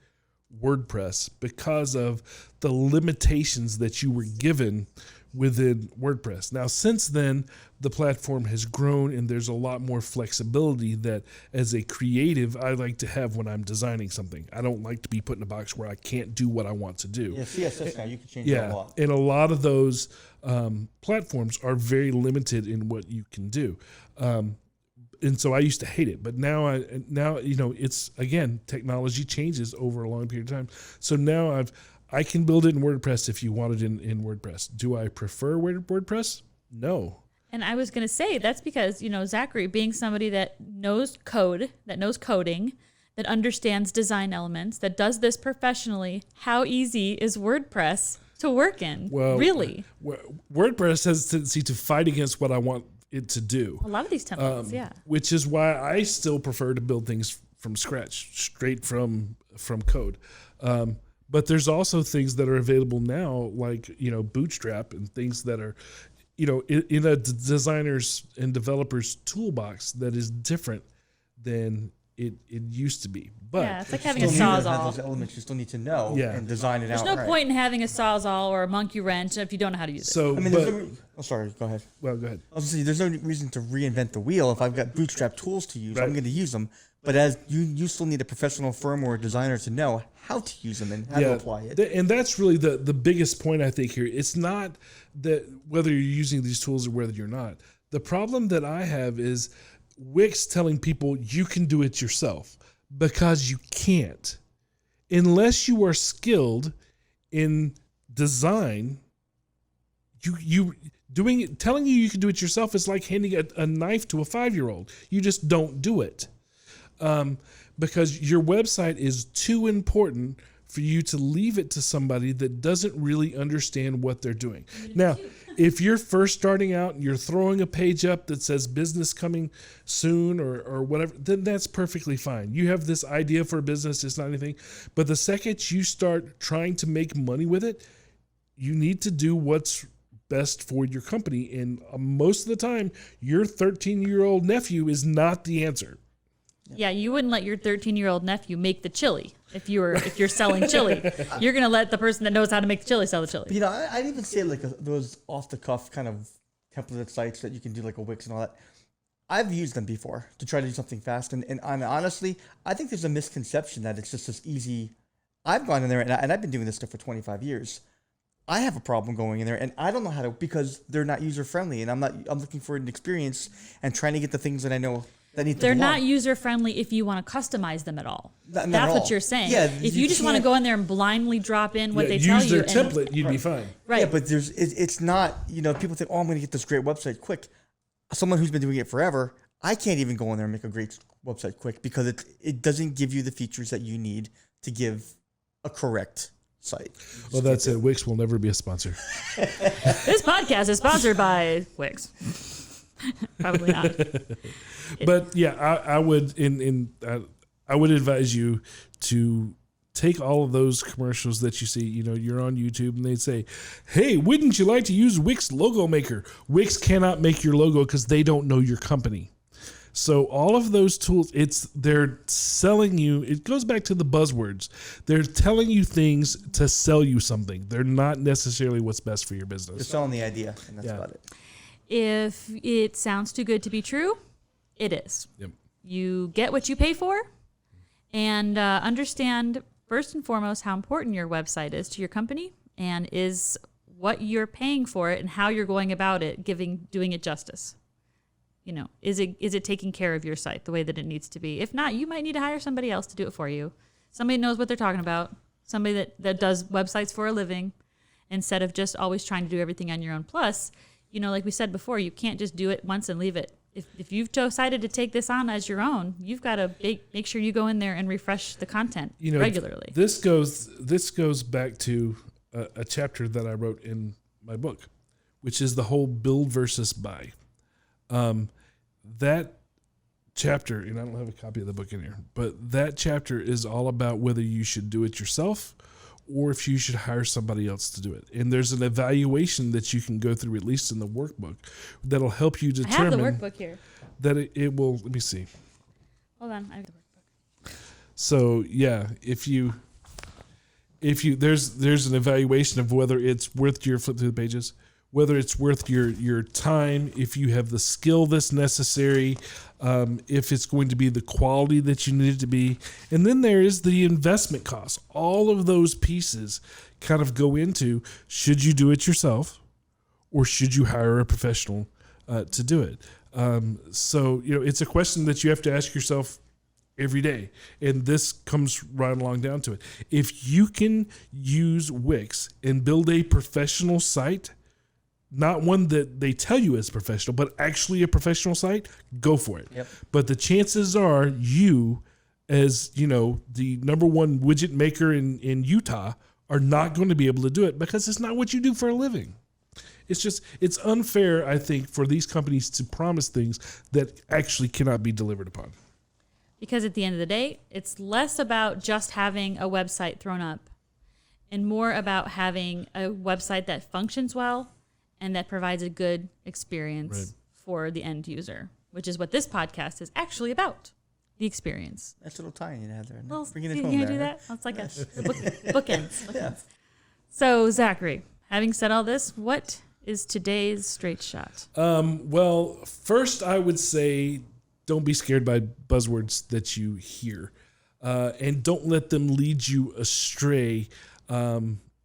WordPress because of the limitations that you were given within WordPress. Now, since then, the platform has grown and there's a lot more flexibility that as a creative, I like to have when I'm designing something. I don't like to be put in a box where I can't do what I want to do. Yeah, CSS now, you can change that a lot. And a lot of those platforms are very limited in what you can do. And so I used to hate it, but now it's, again, technology changes over a long period of time. So now I can build it in WordPress if you want it in WordPress. Do I prefer WordPress? No. And I was going to say that's because, Zachary being somebody that knows code, that knows coding, that understands design elements, that does this professionally, how easy is WordPress to work in? Well, really? WordPress has a tendency to fight against what I want it to do. A lot of these templates, yeah. Which is why I still prefer to build things from scratch, straight from code. But there's also things that are available now, like, Bootstrap and things that are, in a designer's and developer's toolbox that is different than it used to be. But yeah, it's like having a Sawzall. Those elements you still need to know and design it There's out. There's no point in having a Sawzall or a monkey wrench if you don't know how to use it. So, sorry, go ahead. Well, go ahead. I was going to say, there's no reason to reinvent the wheel. If I've got Bootstrap tools to use, I'm going to use them. But as you still need a professional firm or a designer to know how to use them and how to apply it. And that's really the biggest point I think here. It's not that whether you're using these tools or whether you're not. The problem that I have is Wix telling people you can do it yourself, because you can't. Unless you are skilled in design, telling you can do it yourself is like handing a knife to a 5-year-old. You just don't do it. Because your website is too important for you to leave it to somebody that doesn't really understand what they're doing. Now, if you're first starting out and you're throwing a page up that says business coming soon or whatever, then that's perfectly fine. You have this idea for a business, it's not anything. But the second you start trying to make money with it, you need to do what's best for your company. And most of the time, your 13-year-old nephew is not the answer. Yeah, you wouldn't let your 13-year-old nephew make the chili if you're selling chili. You're going to let the person that knows how to make the chili sell the chili. But, I'd even say like those off-the-cuff kind of templated sites that you can do like a Wix and all that. I've used them before to try to do something fast. And honestly, I think there's a misconception that it's just this easy. I've gone in there and I've been doing this stuff for 25 years. I have a problem going in there and I don't know how to, because they're not user-friendly, and I'm looking for an experience and trying to get the things that I know they're not user-friendly if you want to customize them at all. That's what you're saying. Yeah, if you just want to go in there and blindly drop in what they tell you. Use their template, you'd be fine. Right. Yeah, but it's not, people think, I'm going to get this great website quick. Someone who's been doing it forever, I can't even go in there and make a great website quick because it doesn't give you the features that you need to give a correct site. Well, that's it. Wix will never be a sponsor. This podcast is sponsored by Wix. Probably not. But yeah, I would I would advise you to take all of those commercials that you see. You're on YouTube and they say, "Hey, wouldn't you like to use Wix Logo Maker?" Wix cannot make your logo because they don't know your company. So all of those tools, they're selling you. It goes back to the buzzwords. They're telling you things to sell you something. They're not necessarily what's best for your business. They're selling the idea, and that's about it. If it sounds too good to be true, it is. Yep. You get what you pay for, and understand first and foremost how important your website is to your company, and is what you're paying for it and how you're going about it, doing it justice. Is it taking care of your site the way that it needs to be? If not, you might need to hire somebody else to do it for you. Somebody knows what they're talking about. Somebody that does websites for a living, instead of just always trying to do everything on your own. Plus, like we said before, you can't just do it once and leave it. If you've decided to take this on as your own, you've got to make sure you go in there and refresh the content regularly. This goes back to a chapter that I wrote in my book, which is the whole build versus buy. That chapter, and I don't have a copy of the book in here, but that chapter is all about whether you should do it yourself or if you should hire somebody else to do it. And there's an evaluation that you can go through, at least in the workbook, that'll help you determine. I have the workbook here. That it will, let me see. Hold on, I have the workbook. So, yeah, if you if you there's an evaluation of whether it's worth your flip through the pages, whether it's worth your time, if you have the skill that's necessary, if it's going to be the quality that you need it to be. And then there is the investment cost. All of those pieces kind of go into, should you do it yourself or should you hire a professional to do it? So, it's a question that you have to ask yourself every day. And this comes right along down to it. If you can use Wix and build a professional site, not one that they tell you is professional, but actually a professional site, go for it. Yep. But the chances are you, as the number one widget maker in Utah, are not going to be able to do it because it's not what you do for a living. It's unfair, I think, for these companies to promise things that actually cannot be delivered upon. Because at the end of the day, it's less about just having a website thrown up and more about having a website that functions well and that provides a good experience for the end user, which is what this podcast is actually about, the experience. That's a little tie-in you had there. Well, Bringing it you home gonna there. do that? That's like a bookends. Yeah. So, Zachary, having said all this, what is today's straight shot? Well, first I would say don't be scared by buzzwords that you hear, and don't let them lead you astray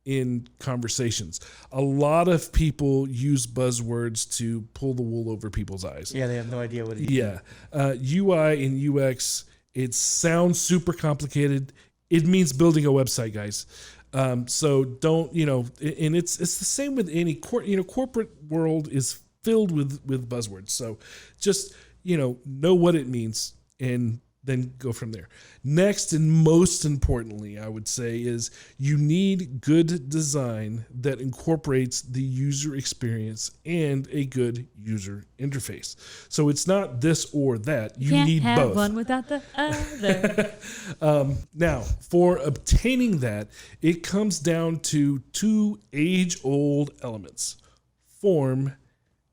in conversations. A lot of people use buzzwords to pull the wool over people's eyes. Yeah, they have no idea what it is. Yeah. UI and UX, it sounds super complicated. It means building a website, guys. So don't, and it's the same with any corporate world is filled with buzzwords. So just, know what it means and then go from there. Next, and most importantly, I would say, is you need good design that incorporates the user experience and a good user interface. So it's not this or that. You Can't need have both. one without the other. Now, for obtaining that, it comes down to two age-old elements: form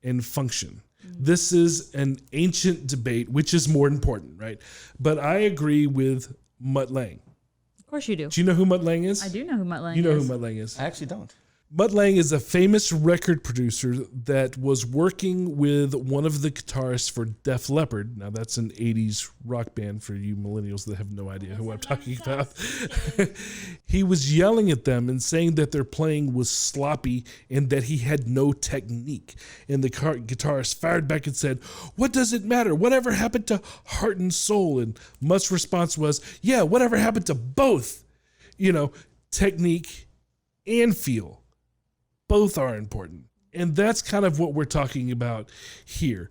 and function. This is an ancient debate, which is more important, right? But I agree with Mutt Lange. Of course you do. Do you know who Mutt Lange is? I do know who Mutt Lange You know is. who Mutt Lange is. I actually don't. Mutt Lange is a famous record producer that was working with one of the guitarists for Def Leppard. Now, that's an 80s rock band for you millennials that have no idea who I'm talking about. He was yelling at them and saying that their playing was sloppy and that he had no technique. And the guitarist fired back and said, "What does it matter? Whatever happened to heart and soul?" And Mutt's response was, "Yeah, whatever happened to both? Technique and feel. Both are important." And that's kind of what we're talking about here.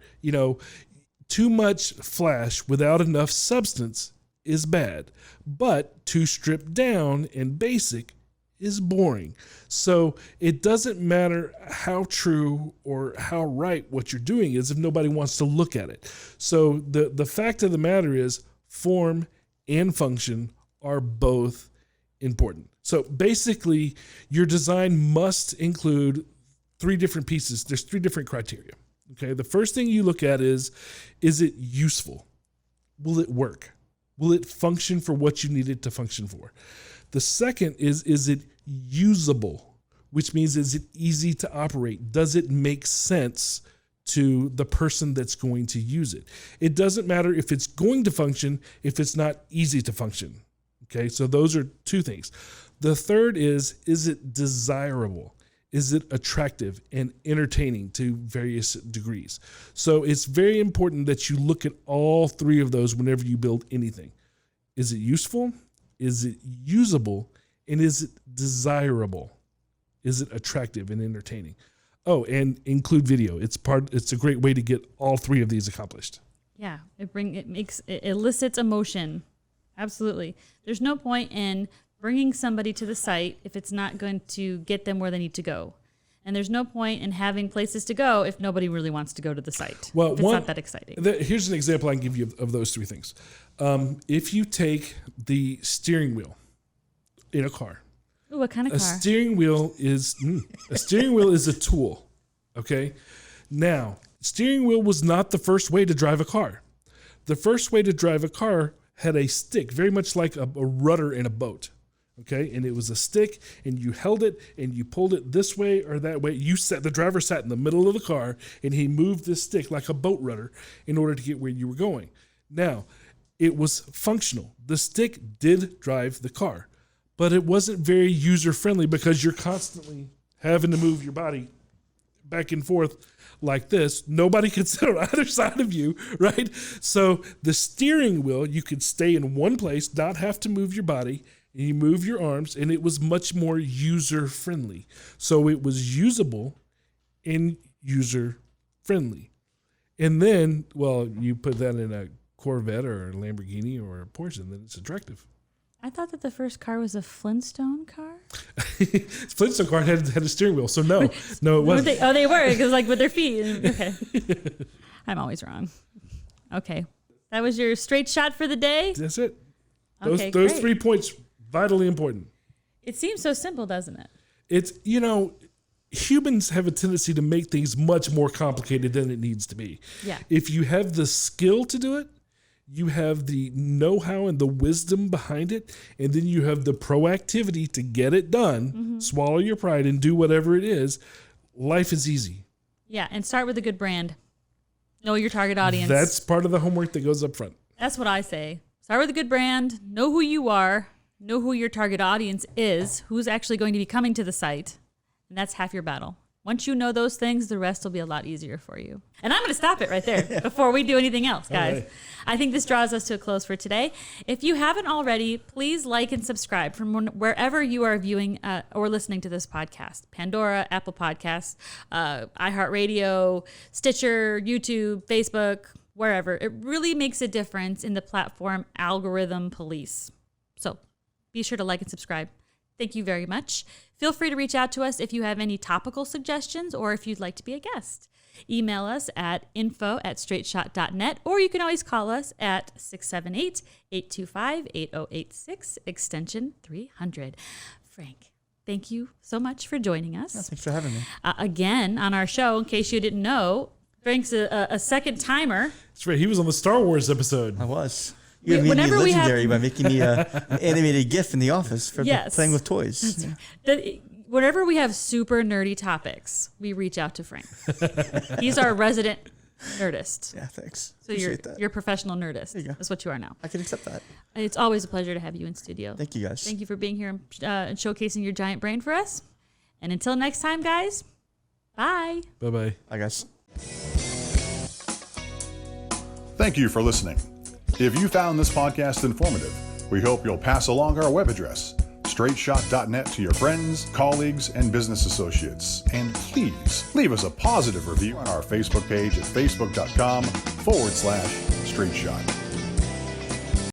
Too much flash without enough substance is bad, but too stripped down and basic is boring. So it doesn't matter how true or how right what you're doing is if nobody wants to look at it. So the fact of the matter is form and function are both important. So basically, your design must include three different pieces. There's three different criteria. Okay. The first thing you look at is it useful? Will it work? Will it function for what you need it to function for? The second is it usable? Which means, is it easy to operate? Does it make sense to the person that's going to use it? It doesn't matter if it's going to function if it's not easy to function. Okay, so those are two things. The third is it desirable? Is it attractive and entertaining to various degrees? So it's very important that you look at all three of those whenever you build anything. Is it useful? Is it usable? And is it desirable? Is it attractive and entertaining? Oh, and include video. It's a great way to get all three of these accomplished. Yeah, it elicits emotion. Absolutely. There's no point in bringing somebody to the site if it's not going to get them where they need to go. And there's no point in having places to go if nobody really wants to go to the site. Well, if it's not that exciting. Here's an example I can give you of those three things. If you take the steering wheel in a car. Ooh, what kind of car? A steering wheel is a tool. Okay. Now, steering wheel was not the first way to drive a car. The first way to drive a car had a stick, very much like a rudder in a boat. Okay, and it was a stick, and you held it, and you pulled it this way or that way. The driver sat in the middle of the car, and he moved this stick like a boat rudder in order to get where you were going. Now, it was functional. The stick did drive the car, but it wasn't very user-friendly because you're constantly having to move your body back and forth like this. Nobody could sit on either side of you, right? So the steering wheel, you could stay in one place, not have to move your body, and you move your arms, and it was much more user-friendly. So it was usable and user-friendly. And then, well, you put that in a Corvette or a Lamborghini or a Porsche, and then it's attractive. I thought that the first car was a Flintstone car. Flintstone car had a steering wheel, so no, it wasn't. They were, because like with their feet. Okay. I'm always wrong. Okay. That was your straight shot for the day? That's it. Okay, those great. 3 points, vitally important. It seems so simple, doesn't it? It's, humans have a tendency to make things much more complicated than it needs to be. Yeah. If you have the skill to do it, you have the know-how and the wisdom behind it, and then you have the proactivity to get it done, swallow your pride and do whatever it is, life is easy. Yeah, and start with a good brand. Know your target audience. That's part of the homework that goes up front. That's what I say. Start with a good brand. Know who you are. Know who your target audience is. Who's actually going to be coming to the site. And that's half your battle. Once you know those things, the rest will be a lot easier for you. And I'm going to stop it right there before we do anything else, guys. Right. I think this draws us to a close for today. If you haven't already, please like and subscribe from wherever you are viewing or listening to this podcast. Pandora, Apple Podcasts, iHeartRadio, Stitcher, YouTube, Facebook, wherever. It really makes a difference in the platform algorithm police. So be sure to like and subscribe. Thank you very much. Feel free to reach out to us if you have any topical suggestions or if you'd like to be a guest. Email us at info@straightshot.net, or you can always call us at 678-825-8086, extension 300. Frank, thank you so much for joining us. Thanks for having me. Again, on our show, in case you didn't know, Frank's a second timer. That's right. He was on the Star Wars episode. I was. You made me Whenever we have- legendary by making me an animated GIF in the office for Yes. playing with toys. Whenever we have super nerdy topics, we reach out to Frank. He's our resident nerdist. Yeah, thanks. So Appreciate that. you're a professional nerdist. There you go. That's what you are now. I can accept that. It's always a pleasure to have you in studio. Thank you, guys. Thank you for being here and showcasing your giant brain for us. And until next time, guys, bye. Bye-bye. Bye, guys. Thank you for listening. If you found this podcast informative, we hope you'll pass along our web address, straightshot.net, to your friends, colleagues, and business associates. And please leave us a positive review on our Facebook page at facebook.com/straightshot.